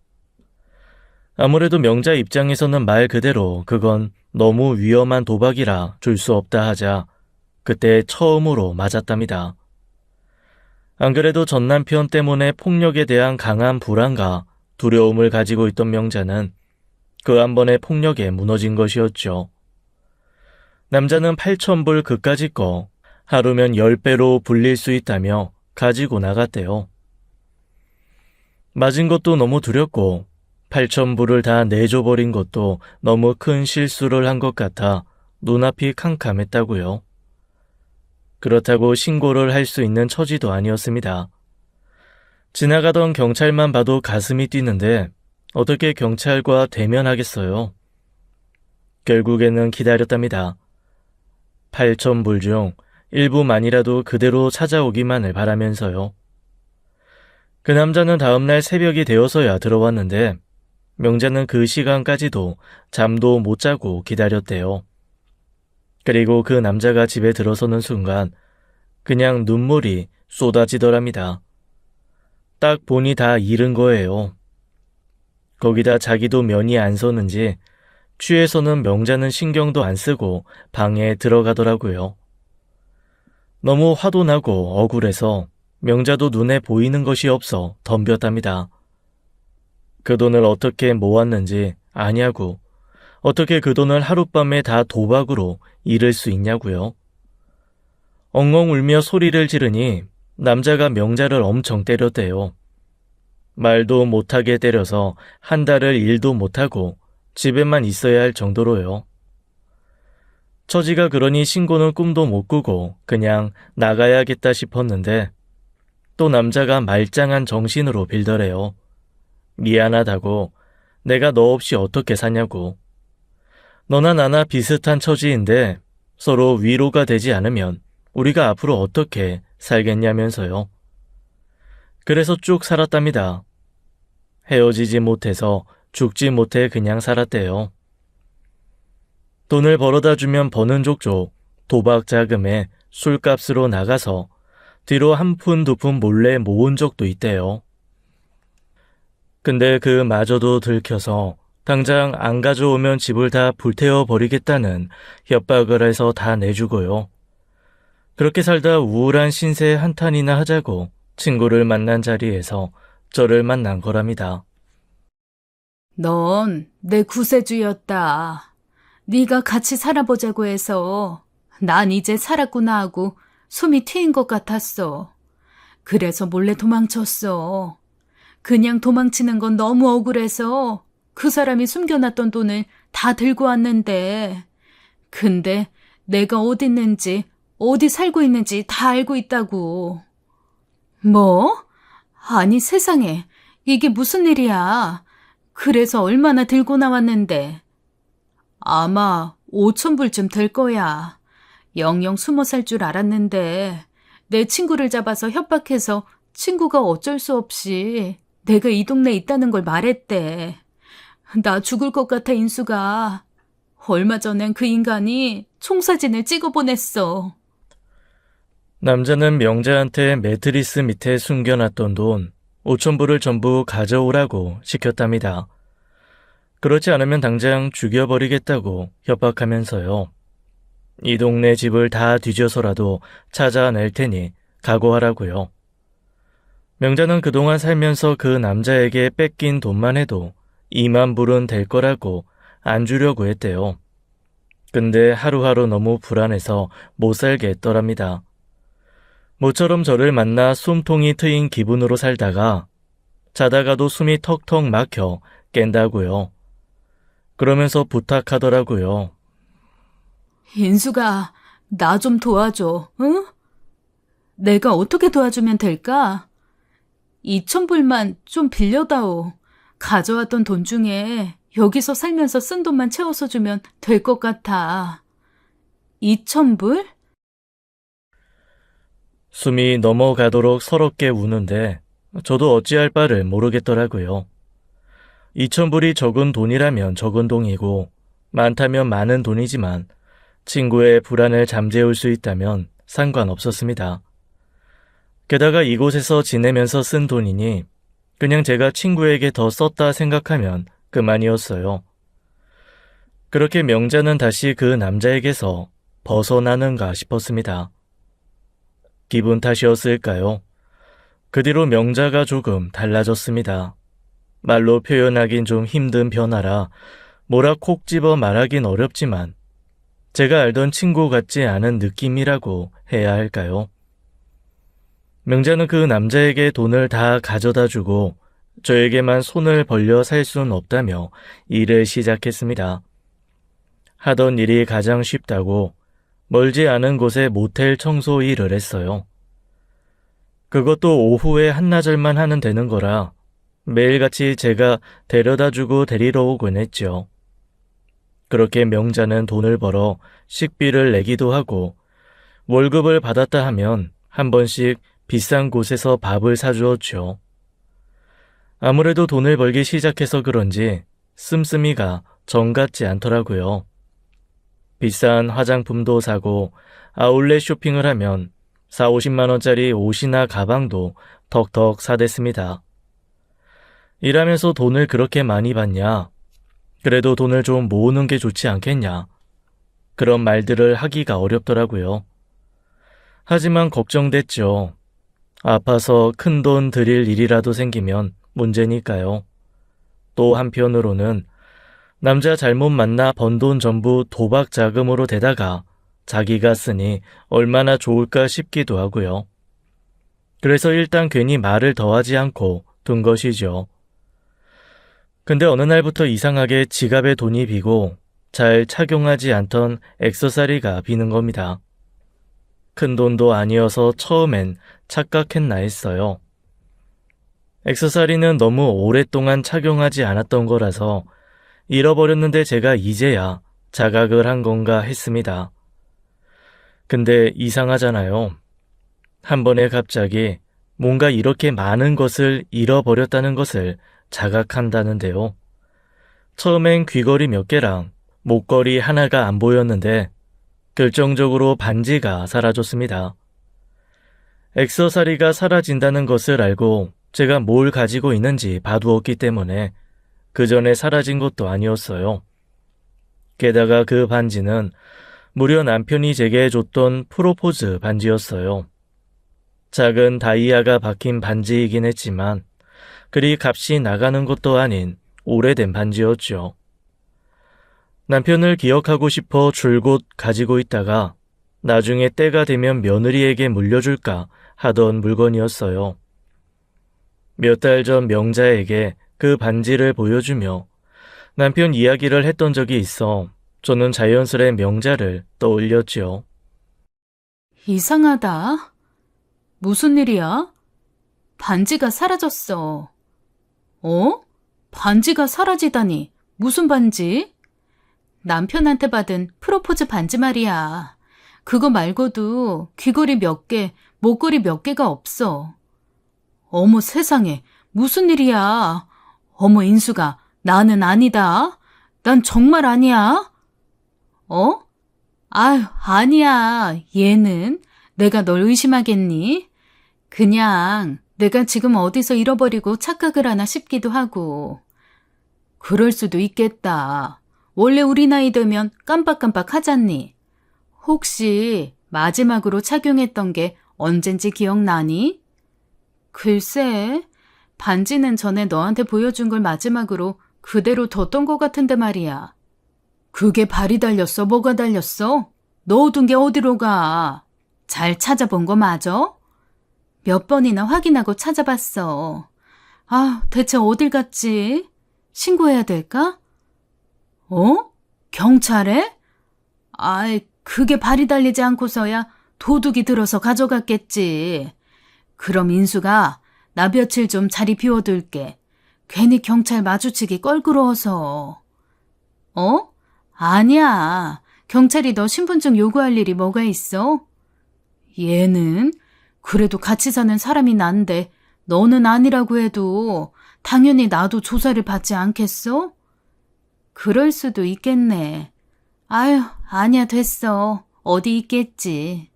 아무래도 명자 입장에서는 말 그대로 그건 너무 위험한 도박이라 줄 수 없다 하자 그때 처음으로 맞았답니다. 안 그래도 전 남편 때문에 폭력에 대한 강한 불안과 두려움을 가지고 있던 명자는 그 한 번의 폭력에 무너진 것이었죠. 남자는 8,000불 그까짓 거 하루면 10배로 불릴 수 있다며 가지고 나갔대요. 맞은 것도 너무 두렵고 8,000불을 다 내줘버린 것도 너무 큰 실수를 한 것 같아 눈앞이 캄캄했다고요. 그렇다고 신고를 할 수 있는 처지도 아니었습니다. 지나가던 경찰만 봐도 가슴이 뛰는데 어떻게 경찰과 대면하겠어요? 결국에는 기다렸답니다. 8,000불 중 일부만이라도 그대로 찾아오기만을 바라면서요. 그 남자는 다음날 새벽이 되어서야 들어왔는데 명자는 그 시간까지도 잠도 못 자고 기다렸대요. 그리고 그 남자가 집에 들어서는 순간 그냥 눈물이 쏟아지더랍니다. 딱 보니 다 잃은 거예요. 거기다 자기도 면이 안 서는지 취해서는 명자는 신경도 안 쓰고 방에 들어가더라고요. 너무 화도 나고 억울해서 명자도 눈에 보이는 것이 없어 덤볐답니다. 그 돈을 어떻게 모았는지 아냐고, 어떻게 그 돈을 하룻밤에 다 도박으로 잃을 수 있냐고요. 엉엉 울며 소리를 지르니 남자가 명자를 엄청 때렸대요. 말도 못하게 때려서 한 달을 일도 못하고 집에만 있어야 할 정도로요. 처지가 그러니 신고는 꿈도 못 꾸고 그냥 나가야겠다 싶었는데 또 남자가 말짱한 정신으로 빌더래요. 미안하다고, 내가 너 없이 어떻게 사냐고. 너나 나나 비슷한 처지인데 서로 위로가 되지 않으면 우리가 앞으로 어떻게 살겠냐면서요. 그래서 쭉 살았답니다. 헤어지지 못해서 죽지 못해 그냥 살았대요. 돈을 벌어다 주면 버는 족족 도박 자금에 술값으로 나가서 뒤로 한 푼 두 푼 몰래 모은 적도 있대요. 근데 그마저도 들켜서 당장 안 가져오면 집을 다 불태워 버리겠다는 협박을 해서 다 내주고요. 그렇게 살다 우울한 신세에 한탄이나 하자고 친구를 만난 자리에서 저를 만난 거랍니다. 넌 내 구세주였다. 네가 같이 살아보자고 해서 난 이제 살았구나 하고 숨이 트인 것 같았어. 그래서 몰래 도망쳤어. 그냥 도망치는 건 너무 억울해서 그 사람이 숨겨놨던 돈을 다 들고 왔는데, 근데 내가 어디 있는지, 어디 살고 있는지 다 알고 있다고. 뭐? 아니 세상에, 이게 무슨 일이야. 그래서 얼마나 들고 나왔는데. 아마 5,000불쯤 될 거야. 영영 숨어 살 줄 알았는데 내 친구를 잡아서 협박해서 친구가 어쩔 수 없이 내가 이 동네에 있다는 걸 말했대. 나 죽을 것 같아, 인수가. 얼마 전엔 그 인간이 총사진을 찍어 보냈어. 남자는 명자한테 매트리스 밑에 숨겨놨던 돈 5,000불을 전부 가져오라고 시켰답니다. 그렇지 않으면 당장 죽여버리겠다고 협박하면서요. 이 동네 집을 다 뒤져서라도 찾아낼 테니 각오하라고요. 명자는 그동안 살면서 그 남자에게 뺏긴 돈만 해도 2만 불은 될 거라고 안 주려고 했대요. 근데 하루하루 너무 불안해서 못 살겠더랍니다. 모처럼 저를 만나 숨통이 트인 기분으로 살다가 자다가도 숨이 턱턱 막혀 깬다고요. 그러면서 부탁하더라고요. 인수가 나 좀 도와줘, 응? 내가 어떻게 도와주면 될까? 2,000불만 좀 빌려다오. 가져왔던 돈 중에 여기서 살면서 쓴 돈만 채워서 주면 될 것 같아. 2,000불? 숨이 넘어가도록 서럽게 우는데 저도 어찌할 바를 모르겠더라고요. 2,000불이 적은 돈이라면 적은 돈이고 많다면 많은 돈이지만 친구의 불안을 잠재울 수 있다면 상관없었습니다. 게다가 이곳에서 지내면서 쓴 돈이니 그냥 제가 친구에게 더 썼다 생각하면 그만이었어요. 그렇게 명자는 다시 그 남자에게서 벗어나는가 싶었습니다. 기분 탓이었을까요? 그 뒤로 명자가 조금 달라졌습니다. 말로 표현하긴 좀 힘든 변화라 뭐라 콕 집어 말하긴 어렵지만 제가 알던 친구 같지 않은 느낌이라고 해야 할까요? 명자는 그 남자에게 돈을 다 가져다 주고 저에게만 손을 벌려 살 수는 없다며 일을 시작했습니다. 하던 일이 가장 쉽다고 멀지 않은 곳에 모텔 청소 일을 했어요. 그것도 오후에 한나절만 하면 되는 거라 매일같이 제가 데려다주고 데리러 오곤 했죠. 그렇게 명자는 돈을 벌어 식비를 내기도 하고 월급을 받았다 하면 한 번씩 비싼 곳에서 밥을 사주었죠. 아무래도 돈을 벌기 시작해서 그런지 씀씀이가 정 같지 않더라고요. 비싼 화장품도 사고 아울렛 쇼핑을 하면 40~50만 원짜리 옷이나 가방도 턱턱 사댔습니다. 일하면서 돈을 그렇게 많이 받냐? 그래도 돈을 좀 모으는 게 좋지 않겠냐? 그런 말들을 하기가 어렵더라고요. 하지만 걱정됐죠. 아파서 큰 돈 들일 일이라도 생기면 문제니까요. 또 한편으로는 남자 잘못 만나 번 돈 전부 도박 자금으로 대다가 자기가 쓰니 얼마나 좋을까 싶기도 하고요. 그래서 일단 괜히 말을 더하지 않고 둔 것이죠. 근데 어느 날부터 이상하게 지갑에 돈이 비고 잘 착용하지 않던 액세서리가 비는 겁니다. 큰 돈도 아니어서 처음엔 착각했나 했어요. 액세서리는 너무 오랫동안 착용하지 않았던 거라서 잃어버렸는데 제가 이제야 자각을 한 건가 했습니다. 근데 이상하잖아요. 한 번에 갑자기 뭔가 이렇게 많은 것을 잃어버렸다는 것을 자각한다는데요. 처음엔 귀걸이 몇 개랑 목걸이 하나가 안 보였는데 결정적으로 반지가 사라졌습니다. 액세서리가 사라진다는 것을 알고 제가 뭘 가지고 있는지 봐두었기 때문에 그 전에 사라진 것도 아니었어요. 게다가 그 반지는 무려 남편이 제게 해줬던 프로포즈 반지였어요. 작은 다이아가 박힌 반지이긴 했지만 그리 값이 나가는 것도 아닌 오래된 반지였죠. 남편을 기억하고 싶어 줄곧 가지고 있다가 나중에 때가 되면 며느리에게 물려줄까 하던 물건이었어요. 몇 달 전 명자에게 그 반지를 보여주며 남편 이야기를 했던 적이 있어 저는 자연스레 명자를 떠올렸지요. 이상하다. 무슨 일이야? 반지가 사라졌어. 어? 반지가 사라지다니. 무슨 반지? 남편한테 받은 프로포즈 반지 말이야. 그거 말고도 귀걸이 몇 개, 목걸이 몇 개가 없어. 어머 세상에, 무슨 일이야. 어머 인수가, 나는 아니다. 난 정말 아니야. 어? 아유, 아니야. 얘는 내가 널 의심하겠니? 그냥 내가 지금 어디서 잃어버리고 착각을 하나 싶기도 하고. 그럴 수도 있겠다. 원래 우리 나이 되면 깜빡깜빡 하잖니. 혹시 마지막으로 착용했던 게 언젠지 기억나니? 글쎄, 반지는 전에 너한테 보여준 걸 마지막으로 그대로 뒀던 것 같은데 말이야. 그게 발이 달렸어? 뭐가 달렸어? 넣어둔 게 어디로 가? 잘 찾아본 거 맞아? 몇 번이나 확인하고 찾아봤어. 아, 대체 어딜 갔지? 신고해야 될까? 어? 경찰에? 아이, 그게 발이 달리지 않고서야 도둑이 들어서 가져갔겠지. 그럼 인수가 나 며칠 좀 자리 비워둘게. 괜히 경찰 마주치기 껄끄러워서. 어? 아니야. 경찰이 너 신분증 요구할 일이 뭐가 있어? 얘는 그래도 같이 사는 사람이 난데 너는 아니라고 해도 당연히 나도 조사를 받지 않겠어? 그럴 수도 있겠네. 아유, 아니야 됐어. 어디 있겠지.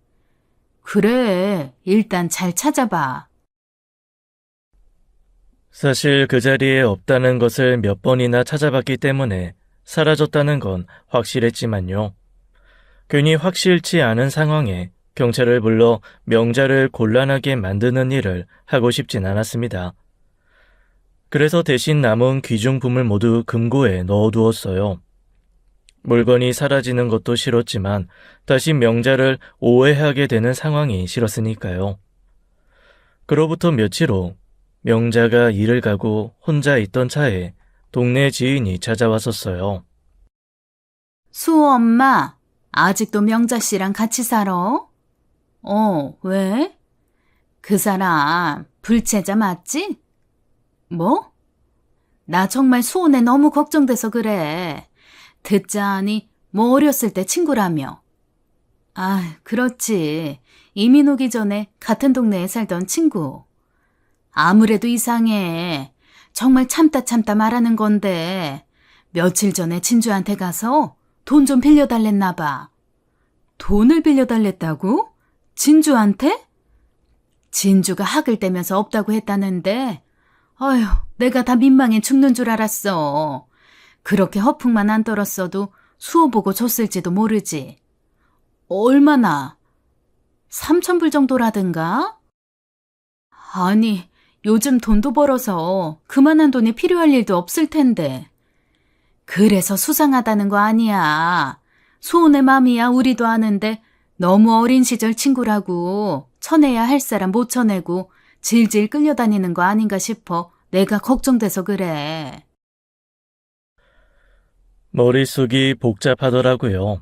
그래, 일단 잘 찾아봐. 사실 그 자리에 없다는 것을 몇 번이나 찾아봤기 때문에 사라졌다는 건 확실했지만요. 괜히 확실치 않은 상황에 경찰을 불러 명자를 곤란하게 만드는 일을 하고 싶진 않았습니다. 그래서 대신 남은 귀중품을 모두 금고에 넣어두었어요. 물건이 사라지는 것도 싫었지만 다시 명자를 오해하게 되는 상황이 싫었으니까요. 그로부터 며칠 후 명자가 일을 가고 혼자 있던 차에 동네 지인이 찾아왔었어요. 수호 엄마, 아직도 명자 씨랑 같이 살아? 왜? 그 사람 불체자 맞지? 뭐? 나 정말 수호네 너무 걱정돼서 그래. 듣자하니 뭐 어렸을 때 친구라며. 아, 그렇지. 이민 오기 전에 같은 동네에 살던 친구. 아무래도 이상해. 정말 참다 말하는 건데 며칠 전에 진주한테 가서 돈 좀 빌려달랬나 봐. 돈을 빌려달랬다고? 진주한테? 진주가 학을 떼면서 없다고 했다는데 어휴, 내가 다 민망해 죽는 줄 알았어. 그렇게 허풍만 안 떨었어도 수호 보고 줬을지도 모르지. 얼마나? 3,000불 정도라든가? 아니, 요즘 돈도 벌어서 그만한 돈이 필요할 일도 없을 텐데. 그래서 수상하다는 거 아니야. 수호네 맘이야 우리도 아는데 너무 어린 시절 친구라고 쳐내야 할 사람 못 쳐내고 질질 끌려다니는 거 아닌가 싶어 내가 걱정돼서 그래. 머릿속이 복잡하더라고요.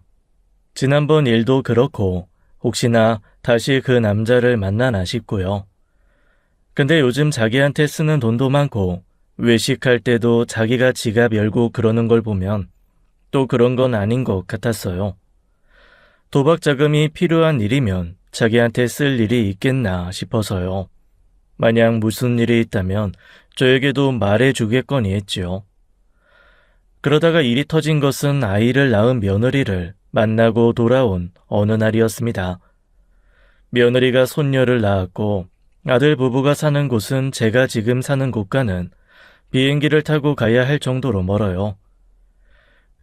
지난번 일도 그렇고 혹시나 다시 그 남자를 만나나 싶고요. 근데 요즘 자기한테 쓰는 돈도 많고 외식할 때도 자기가 지갑 열고 그러는 걸 보면 또 그런 건 아닌 것 같았어요. 도박 자금이 필요한 일이면 자기한테 쓸 일이 있겠나 싶어서요. 만약 무슨 일이 있다면 저에게도 말해주겠거니 했지요. 그러다가 일이 터진 것은 아이를 낳은 며느리를 만나고 돌아온 어느 날이었습니다. 며느리가 손녀를 낳았고 아들 부부가 사는 곳은 제가 지금 사는 곳과는 비행기를 타고 가야 할 정도로 멀어요.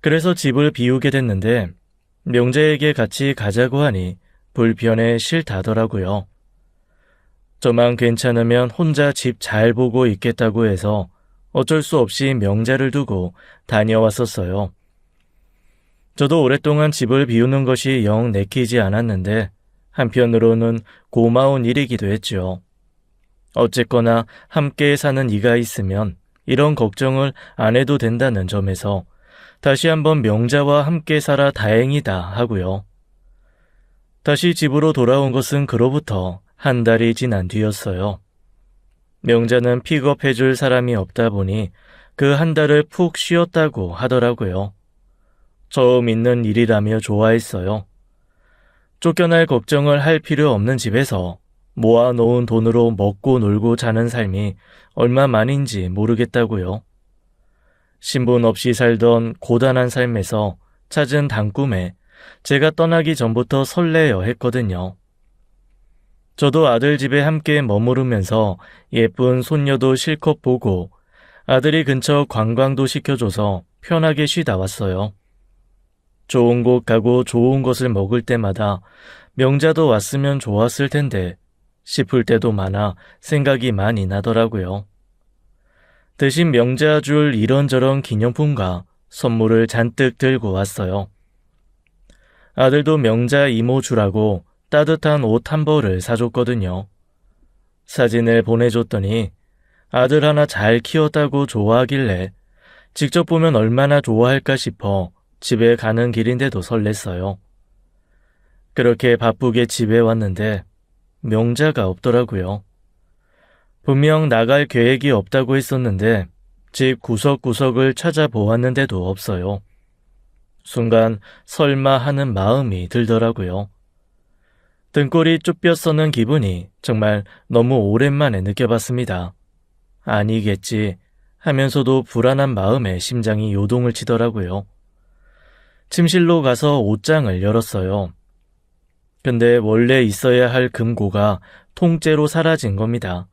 그래서 집을 비우게 됐는데 명자에게 같이 가자고 하니 불편해 싫다더라고요. 저만 괜찮으면 혼자 집 잘 보고 있겠다고 해서 어쩔 수 없이 명자를 두고 다녀왔었어요. 저도 오랫동안 집을 비우는 것이 영 내키지 않았는데 한편으로는 고마운 일이기도 했죠. 어쨌거나 함께 사는 이가 있으면 이런 걱정을 안 해도 된다는 점에서 다시 한번 명자와 함께 살아 다행이다 하고요. 다시 집으로 돌아온 것은 그로부터 한 달이 지난 뒤였어요. 명자는 픽업해줄 사람이 없다 보니 그 한 달을 푹 쉬었다고 하더라고요. 처음 있는 일이라며 좋아했어요. 쫓겨날 걱정을 할 필요 없는 집에서 모아놓은 돈으로 먹고 놀고 자는 삶이 얼마만인지 모르겠다고요. 신분 없이 살던 고단한 삶에서 찾은 단꿈에 제가 떠나기 전부터 설레어 했거든요. 저도 아들 집에 함께 머무르면서 예쁜 손녀도 실컷 보고 아들이 근처 관광도 시켜줘서 편하게 쉬다 왔어요. 좋은 곳 가고 좋은 것을 먹을 때마다 명자도 왔으면 좋았을 텐데 싶을 때도 많아 생각이 많이 나더라고요. 대신 명자 줄 이런저런 기념품과 선물을 잔뜩 들고 왔어요. 아들도 명자 이모 주라고 따뜻한 옷 한 벌을 사줬거든요. 사진을 보내줬더니 아들 하나 잘 키웠다고 좋아하길래 직접 보면 얼마나 좋아할까 싶어 집에 가는 길인데도 설렜어요. 그렇게 바쁘게 집에 왔는데 명자가 없더라고요. 분명 나갈 계획이 없다고 했었는데 집 구석구석을 찾아보았는데도 없어요. 순간 설마 하는 마음이 들더라고요. 등골이 쭈뼛 서는 기분이 정말 너무 오랜만에 느껴봤습니다. 아니겠지 하면서도 불안한 마음에 심장이 요동을 치더라고요. 침실로 가서 옷장을 열었어요. 근데 원래 있어야 할 금고가 통째로 사라진 겁니다.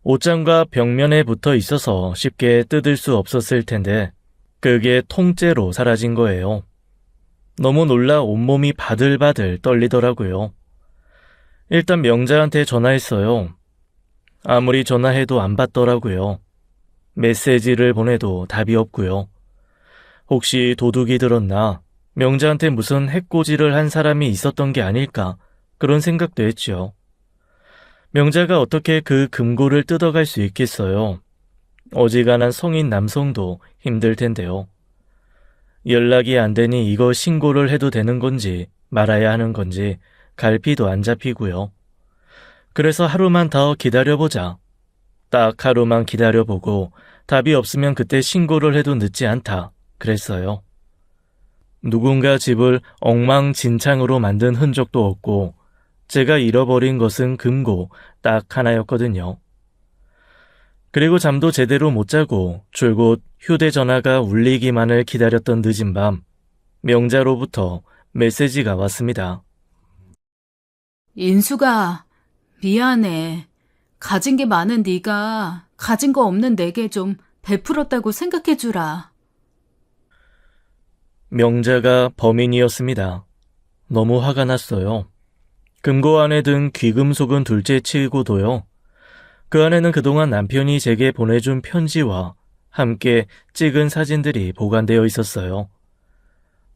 옷장과 벽면에 붙어 있어서 쉽게 뜯을 수 없었을 텐데 그게 통째로 사라진 거예요. 너무 놀라 온몸이 바들바들 떨리더라고요. 일단 명자한테 전화했어요. 아무리 전화해도 안 받더라고요. 메시지를 보내도 답이 없고요. 혹시 도둑이 들었나? 명자한테 무슨 해코지를 한 사람이 있었던 게 아닐까? 그런 생각도 했죠. 명자가 어떻게 그 금고를 뜯어갈 수 있겠어요? 어지간한 성인 남성도 힘들 텐데요. 연락이 안 되니 이거 신고를 해도 되는 건지 말아야 하는 건지 갈피도 안 잡히고요. 그래서 하루만 더 기다려보자. 딱 하루만 기다려보고 답이 없으면 그때 신고를 해도 늦지 않다. 그랬어요. 누군가 집을 엉망진창으로 만든 흔적도 없고 제가 잃어버린 것은 금고 딱 하나였거든요. 그리고 잠도 제대로 못 자고 줄곧 휴대전화가 울리기만을 기다렸던 늦은 밤 명자로부터 메시지가 왔습니다. 인수가 미안해. 가진 게 많은 네가 가진 거 없는 내게 좀 베풀었다고 생각해주라. 명자가 범인이었습니다. 너무 화가 났어요. 금고 안에 든 귀금속은 둘째치고도요. 그 안에는 그동안 남편이 제게 보내준 편지와 함께 찍은 사진들이 보관되어 있었어요.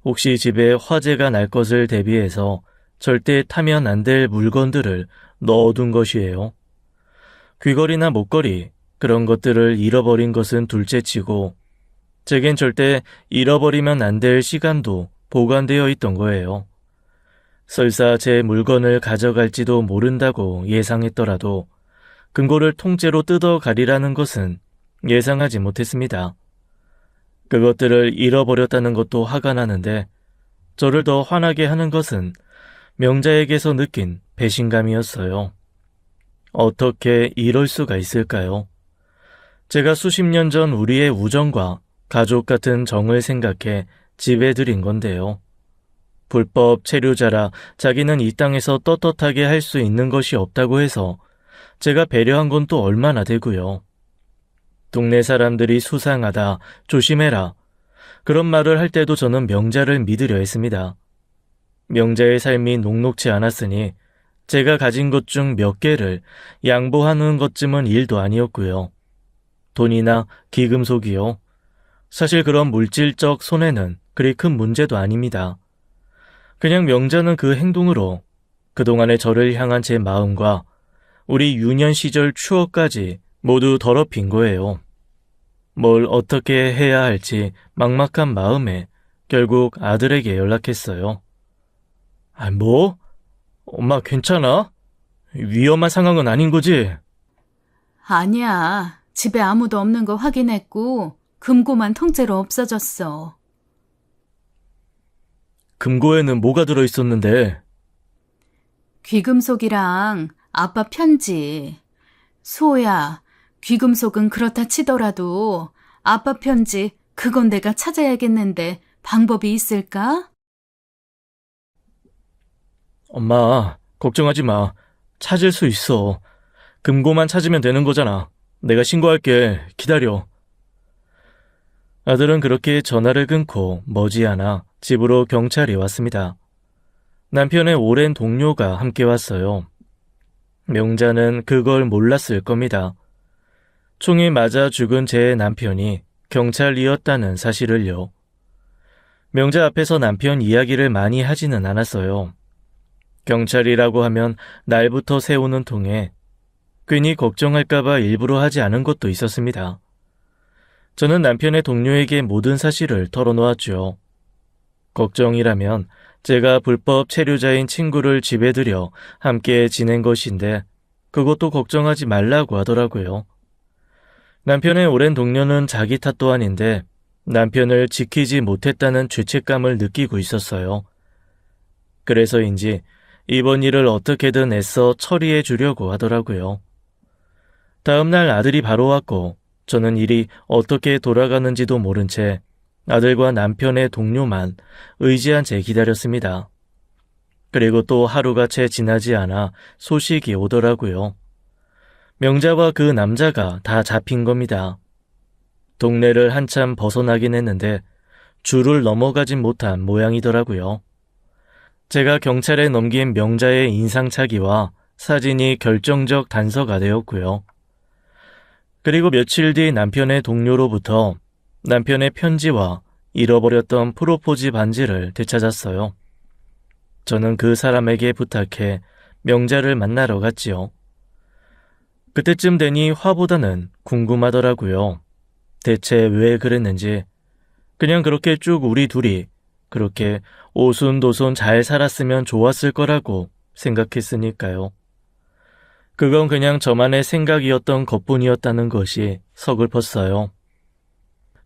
혹시 집에 화재가 날 것을 대비해서 절대 타면 안 될 물건들을 넣어둔 것이에요. 귀걸이나 목걸이, 그런 것들을 잃어버린 것은 둘째치고 제겐 절대 잃어버리면 안 될 시간도 보관되어 있던 거예요. 설사 제 물건을 가져갈지도 모른다고 예상했더라도 금고를 통째로 뜯어가리라는 것은 예상하지 못했습니다. 그것들을 잃어버렸다는 것도 화가 나는데 저를 더 화나게 하는 것은 명자에게서 느낀 배신감이었어요. 어떻게 이럴 수가 있을까요? 제가 수십 년 전 우리의 우정과 가족 같은 정을 생각해 집에 들인 건데요. 불법 체류자라 자기는 이 땅에서 떳떳하게 할 수 있는 것이 없다고 해서 제가 배려한 건 또 얼마나 되고요. 동네 사람들이 수상하다, 조심해라. 그런 말을 할 때도 저는 명자를 믿으려 했습니다. 명자의 삶이 녹록지 않았으니 제가 가진 것 중 몇 개를 양보하는 것쯤은 일도 아니었고요. 돈이나 기금속이요. 사실 그런 물질적 손해는 그리 큰 문제도 아닙니다. 그냥 명자는 그 행동으로 그동안의 저를 향한 제 마음과 우리 유년 시절 추억까지 모두 더럽힌 거예요. 뭘 어떻게 해야 할지 막막한 마음에 결국 아들에게 연락했어요. 뭐? 엄마 괜찮아? 위험한 상황은 아닌 거지? 아니야. 집에 아무도 없는 거 확인했고 금고만 통째로 없어졌어. 금고에는 뭐가 들어있었는데? 귀금속이랑 아빠 편지. 수호야, 귀금속은 그렇다 치더라도 아빠 편지 그건 내가 찾아야겠는데 방법이 있을까? 엄마, 걱정하지 마. 찾을 수 있어. 금고만 찾으면 되는 거잖아. 내가 신고할게. 기다려. 아들은 그렇게 전화를 끊고 머지않아 집으로 경찰이 왔습니다. 남편의 오랜 동료가 함께 왔어요. 명자는 그걸 몰랐을 겁니다. 총에 맞아 죽은 제 남편이 경찰이었다는 사실을요. 명자 앞에서 남편 이야기를 많이 하지는 않았어요. 경찰이라고 하면 날부터 세우는 통에 괜히 걱정할까봐 일부러 하지 않은 것도 있었습니다. 저는 남편의 동료에게 모든 사실을 털어놓았죠. 걱정이라면 제가 불법 체류자인 친구를 집에 들여 함께 지낸 것인데 그것도 걱정하지 말라고 하더라고요. 남편의 오랜 동료는 자기 탓도 아닌데 남편을 지키지 못했다는 죄책감을 느끼고 있었어요. 그래서인지 이번 일을 어떻게든 애써 처리해 주려고 하더라고요. 다음날 아들이 바로 왔고 저는 일이 어떻게 돌아가는지도 모른 채 아들과 남편의 동료만 의지한 채 기다렸습니다. 그리고 또 하루가 채 지나지 않아 소식이 오더라고요. 명자와 그 남자가 다 잡힌 겁니다. 동네를 한참 벗어나긴 했는데 줄을 넘어가진 못한 모양이더라고요. 제가 경찰에 넘긴 명자의 인상착의와 사진이 결정적 단서가 되었고요. 그리고 며칠 뒤 남편의 동료로부터 남편의 편지와 잃어버렸던 프로포즈 반지를 되찾았어요. 저는 그 사람에게 부탁해 명자를 만나러 갔지요. 그때쯤 되니 화보다는 궁금하더라고요. 대체 왜 그랬는지. 그냥 그렇게 쭉 우리 둘이 그렇게 오순도순 잘 살았으면 좋았을 거라고 생각했으니까요. 그건 그냥 저만의 생각이었던 것뿐이었다는 것이 서글펐어요.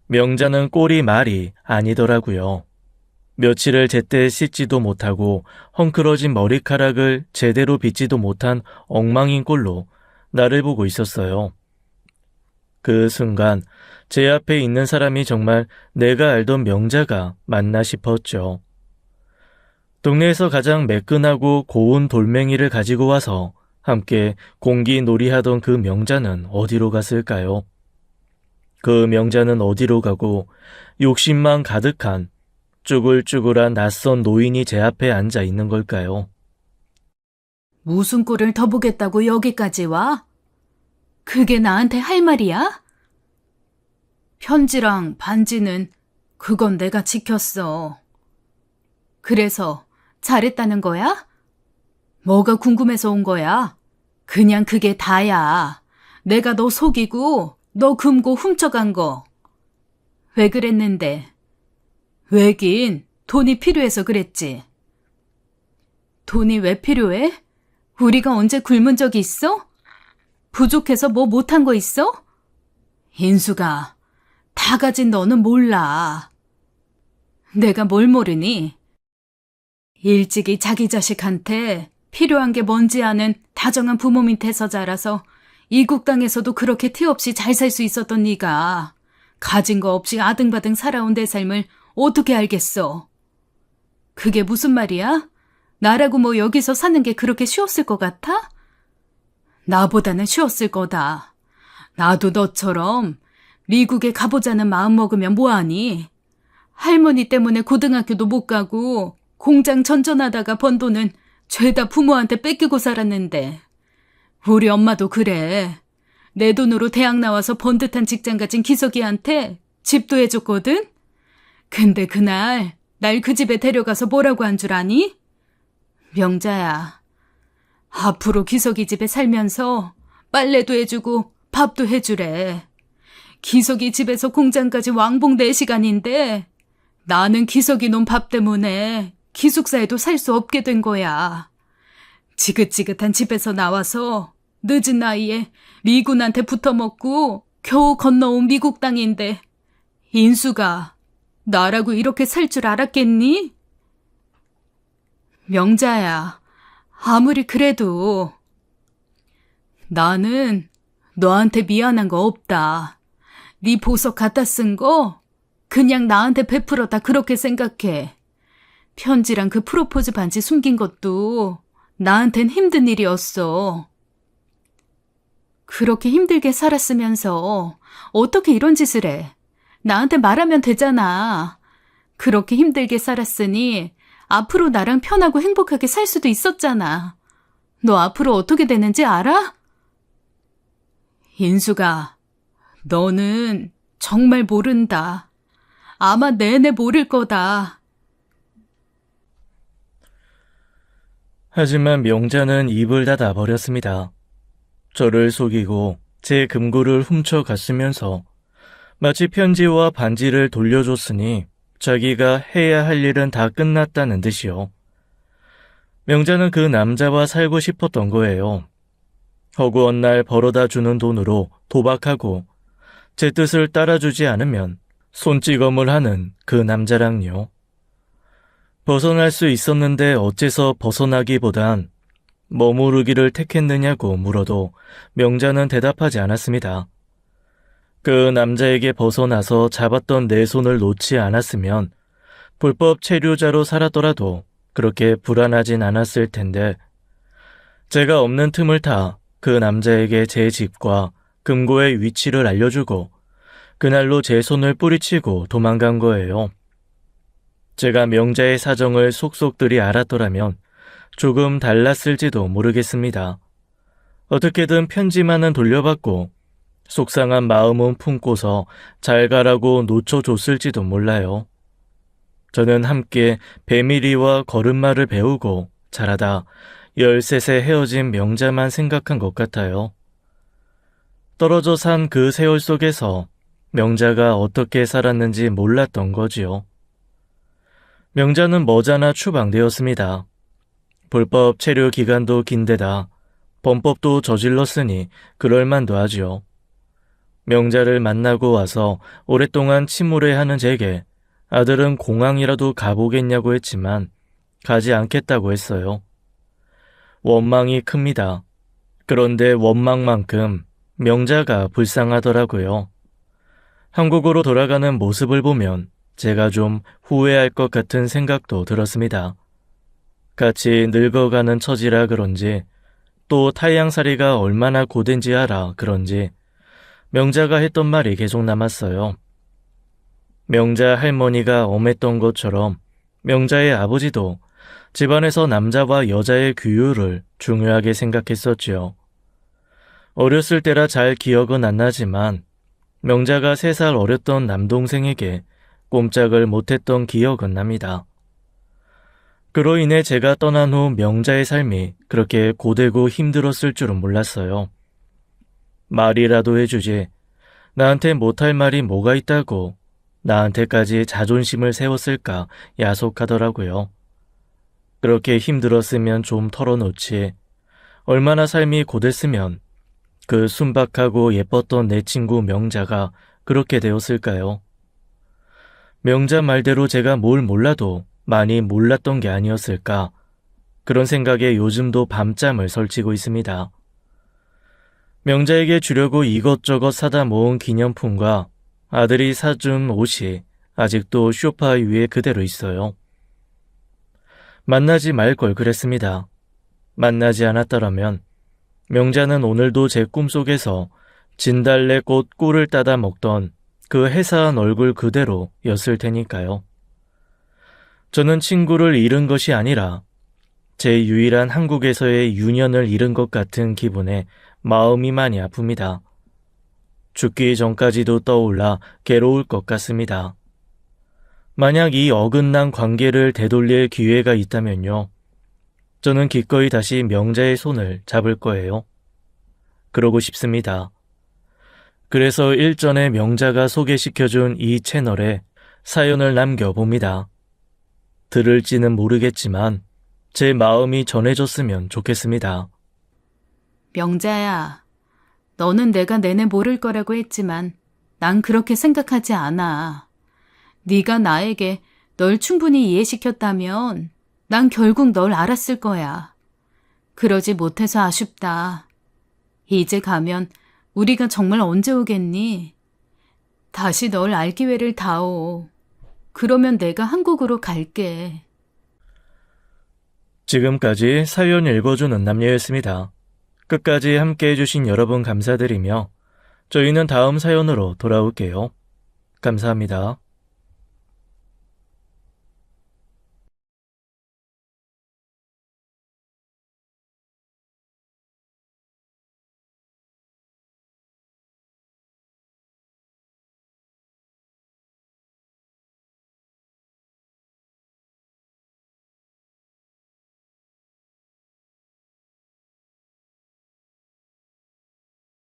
명자는 꼴이 말이 아니더라고요. 며칠을 제때 씻지도 못하고 헝클어진 머리카락을 제대로 빗지도 못한 엉망인 꼴로 나를 보고 있었어요. 그 순간 제 앞에 있는 사람이 정말 내가 알던 명자가 맞나 싶었죠. 동네에서 가장 매끈하고 고운 돌멩이를 가지고 와서 함께 공기놀이하던 그 명자는 어디로 갔을까요? 그 명자는 어디로 가고 욕심만 가득한 쭈글쭈글한 낯선 노인이 제 앞에 앉아 있는 걸까요? 무슨 꼴을 더 보겠다고 여기까지 와? 그게 나한테 할 말이야? 편지랑 반지는 그건 내가 지켰어. 그래서 잘했다는 거야? 뭐가 궁금해서 온 거야? 그냥 그게 다야. 내가 너 속이고 너 금고 훔쳐간 거. 왜 그랬는데? 왜긴 돈이 필요해서 그랬지. 돈이 왜 필요해? 우리가 언제 굶은 적이 있어? 부족해서 뭐 못한 거 있어? 인수가, 다 가진 너는 몰라. 내가 뭘 모르니? 일찍이 자기 자식한테 필요한 게 뭔지 아는 다정한 부모 밑에서 자라서 이국 땅에서도 그렇게 티 없이 잘 살 수 있었던 네가 가진 거 없이 아등바등 살아온 내 삶을 어떻게 알겠어? 그게 무슨 말이야? 나라고 뭐 여기서 사는 게 그렇게 쉬웠을 것 같아? 나보다는 쉬웠을 거다. 나도 너처럼 미국에 가보자는 마음 먹으면 뭐하니? 할머니 때문에 고등학교도 못 가고 공장 전전하다가 번 돈은 죄다 부모한테 뺏기고 살았는데 우리 엄마도 그래. 내 돈으로 대학 나와서 번듯한 직장 가진 기석이한테 집도 해줬거든? 근데 그날 날 그 집에 데려가서 뭐라고 한 줄 아니? 명자야, 앞으로 기석이 집에 살면서 빨래도 해주고 밥도 해주래. 기석이 집에서 공장까지 왕복 4시간인데 나는 기석이 놈 밥 때문에 기숙사에도 살 수 없게 된 거야. 지긋지긋한 집에서 나와서 늦은 나이에 미군한테 붙어먹고 겨우 건너온 미국 땅인데 인수가 나라고 이렇게 살 줄 알았겠니? 명자야, 아무리 그래도 나는 너한테 미안한 거 없다. 네 보석 갖다 쓴 거 그냥 나한테 베풀었다 그렇게 생각해. 편지랑 그 프로포즈 반지 숨긴 것도 나한텐 힘든 일이었어. 그렇게 힘들게 살았으면서 어떻게 이런 짓을 해? 나한테 말하면 되잖아. 그렇게 힘들게 살았으니 앞으로 나랑 편하고 행복하게 살 수도 있었잖아. 너 앞으로 어떻게 되는지 알아? 인수가, 너는 정말 모른다. 아마 내내 모를 거다. 하지만 명자는 입을 닫아 버렸습니다. 저를 속이고 제 금고를 훔쳐갔으면서 마치 편지와 반지를 돌려줬으니 자기가 해야 할 일은 다 끝났다는 듯이요. 명자는 그 남자와 살고 싶었던 거예요. 허구한 날 벌어다 주는 돈으로 도박하고 제 뜻을 따라주지 않으면 손찌검을 하는 그 남자랑요. 벗어날 수 있었는데 어째서 벗어나기보단 머무르기를 택했느냐고 물어도 명자는 대답하지 않았습니다. 그 남자에게 벗어나서 잡았던 내 손을 놓지 않았으면 불법 체류자로 살았더라도 그렇게 불안하진 않았을 텐데 제가 없는 틈을 타 그 남자에게 제 집과 금고의 위치를 알려주고 그날로 제 손을 뿌리치고 도망간 거예요. 제가 명자의 사정을 속속들이 알았더라면 조금 달랐을지도 모르겠습니다. 어떻게든 편지만은 돌려받고 속상한 마음은 품고서 잘 가라고 놓쳐줬을지도 몰라요. 저는 함께 배밀이와 걸음마를 배우고 자라다 13세 헤어진 명자만 생각한 것 같아요. 떨어져 산 그 세월 속에서 명자가 어떻게 살았는지 몰랐던 거지요. 명자는 머지않아 추방되었습니다. 불법 체류 기간도 긴데다 범법도 저질렀으니 그럴만도 하지요. 명자를 만나고 와서 오랫동안 침울해하는 제게 아들은 공항이라도 가보겠냐고 했지만 가지 않겠다고 했어요. 원망이 큽니다. 그런데 원망만큼 명자가 불쌍하더라고요. 한국으로 돌아가는 모습을 보면 제가 좀 후회할 것 같은 생각도 들었습니다. 같이 늙어가는 처지라 그런지 또 타양살이가 얼마나 고된지 알아 그런지 명자가 했던 말이 계속 남았어요. 명자 할머니가 엄했던 것처럼 명자의 아버지도 집안에서 남자와 여자의 규율을 중요하게 생각했었지요. 어렸을 때라 잘 기억은 안 나지만 명자가 3살 어렸던 남동생에게 꼼짝을 못했던 기억은 납니다. 그로 인해 제가 떠난 후 명자의 삶이 그렇게 고되고 힘들었을 줄은 몰랐어요. 말이라도 해주지. 나한테 못할 말이 뭐가 있다고 나한테까지 자존심을 세웠을까 야속하더라고요. 그렇게 힘들었으면 좀 털어놓지. 얼마나 삶이 고됐으면 그 순박하고 예뻤던 내 친구 명자가 그렇게 되었을까요? 명자 말대로 제가 뭘 몰라도 많이 몰랐던 게 아니었을까? 그런 생각에 요즘도 밤잠을 설치고 있습니다. 명자에게 주려고 이것저것 사다 모은 기념품과 아들이 사준 옷이 아직도 소파 위에 그대로 있어요. 만나지 말 걸 그랬습니다. 만나지 않았더라면 명자는 오늘도 제 꿈속에서 진달래꽃 꿀을 따다 먹던 그 해사한 얼굴 그대로였을 테니까요. 저는 친구를 잃은 것이 아니라 제 유일한 한국에서의 유년을 잃은 것 같은 기분에 마음이 많이 아픕니다. 죽기 전까지도 떠올라 괴로울 것 같습니다. 만약 이 어긋난 관계를 되돌릴 기회가 있다면요. 저는 기꺼이 다시 명자의 손을 잡을 거예요. 그러고 싶습니다. 그래서 일전에 명자가 소개시켜준 이 채널에 사연을 남겨봅니다. 들을지는 모르겠지만 제 마음이 전해졌으면 좋겠습니다. 명자야, 너는 내가 내내 모를 거라고 했지만 난 그렇게 생각하지 않아. 네가 나에게 널 충분히 이해시켰다면 난 결국 널 알았을 거야. 그러지 못해서 아쉽다. 이제 가면 우리가 정말 언제 오겠니? 다시 널 알 기회를 다오. 그러면 내가 한국으로 갈게. 지금까지 사연 읽어주는 남녀였습니다. 끝까지 함께 해주신 여러분 감사드리며 저희는 다음 사연으로 돌아올게요. 감사합니다.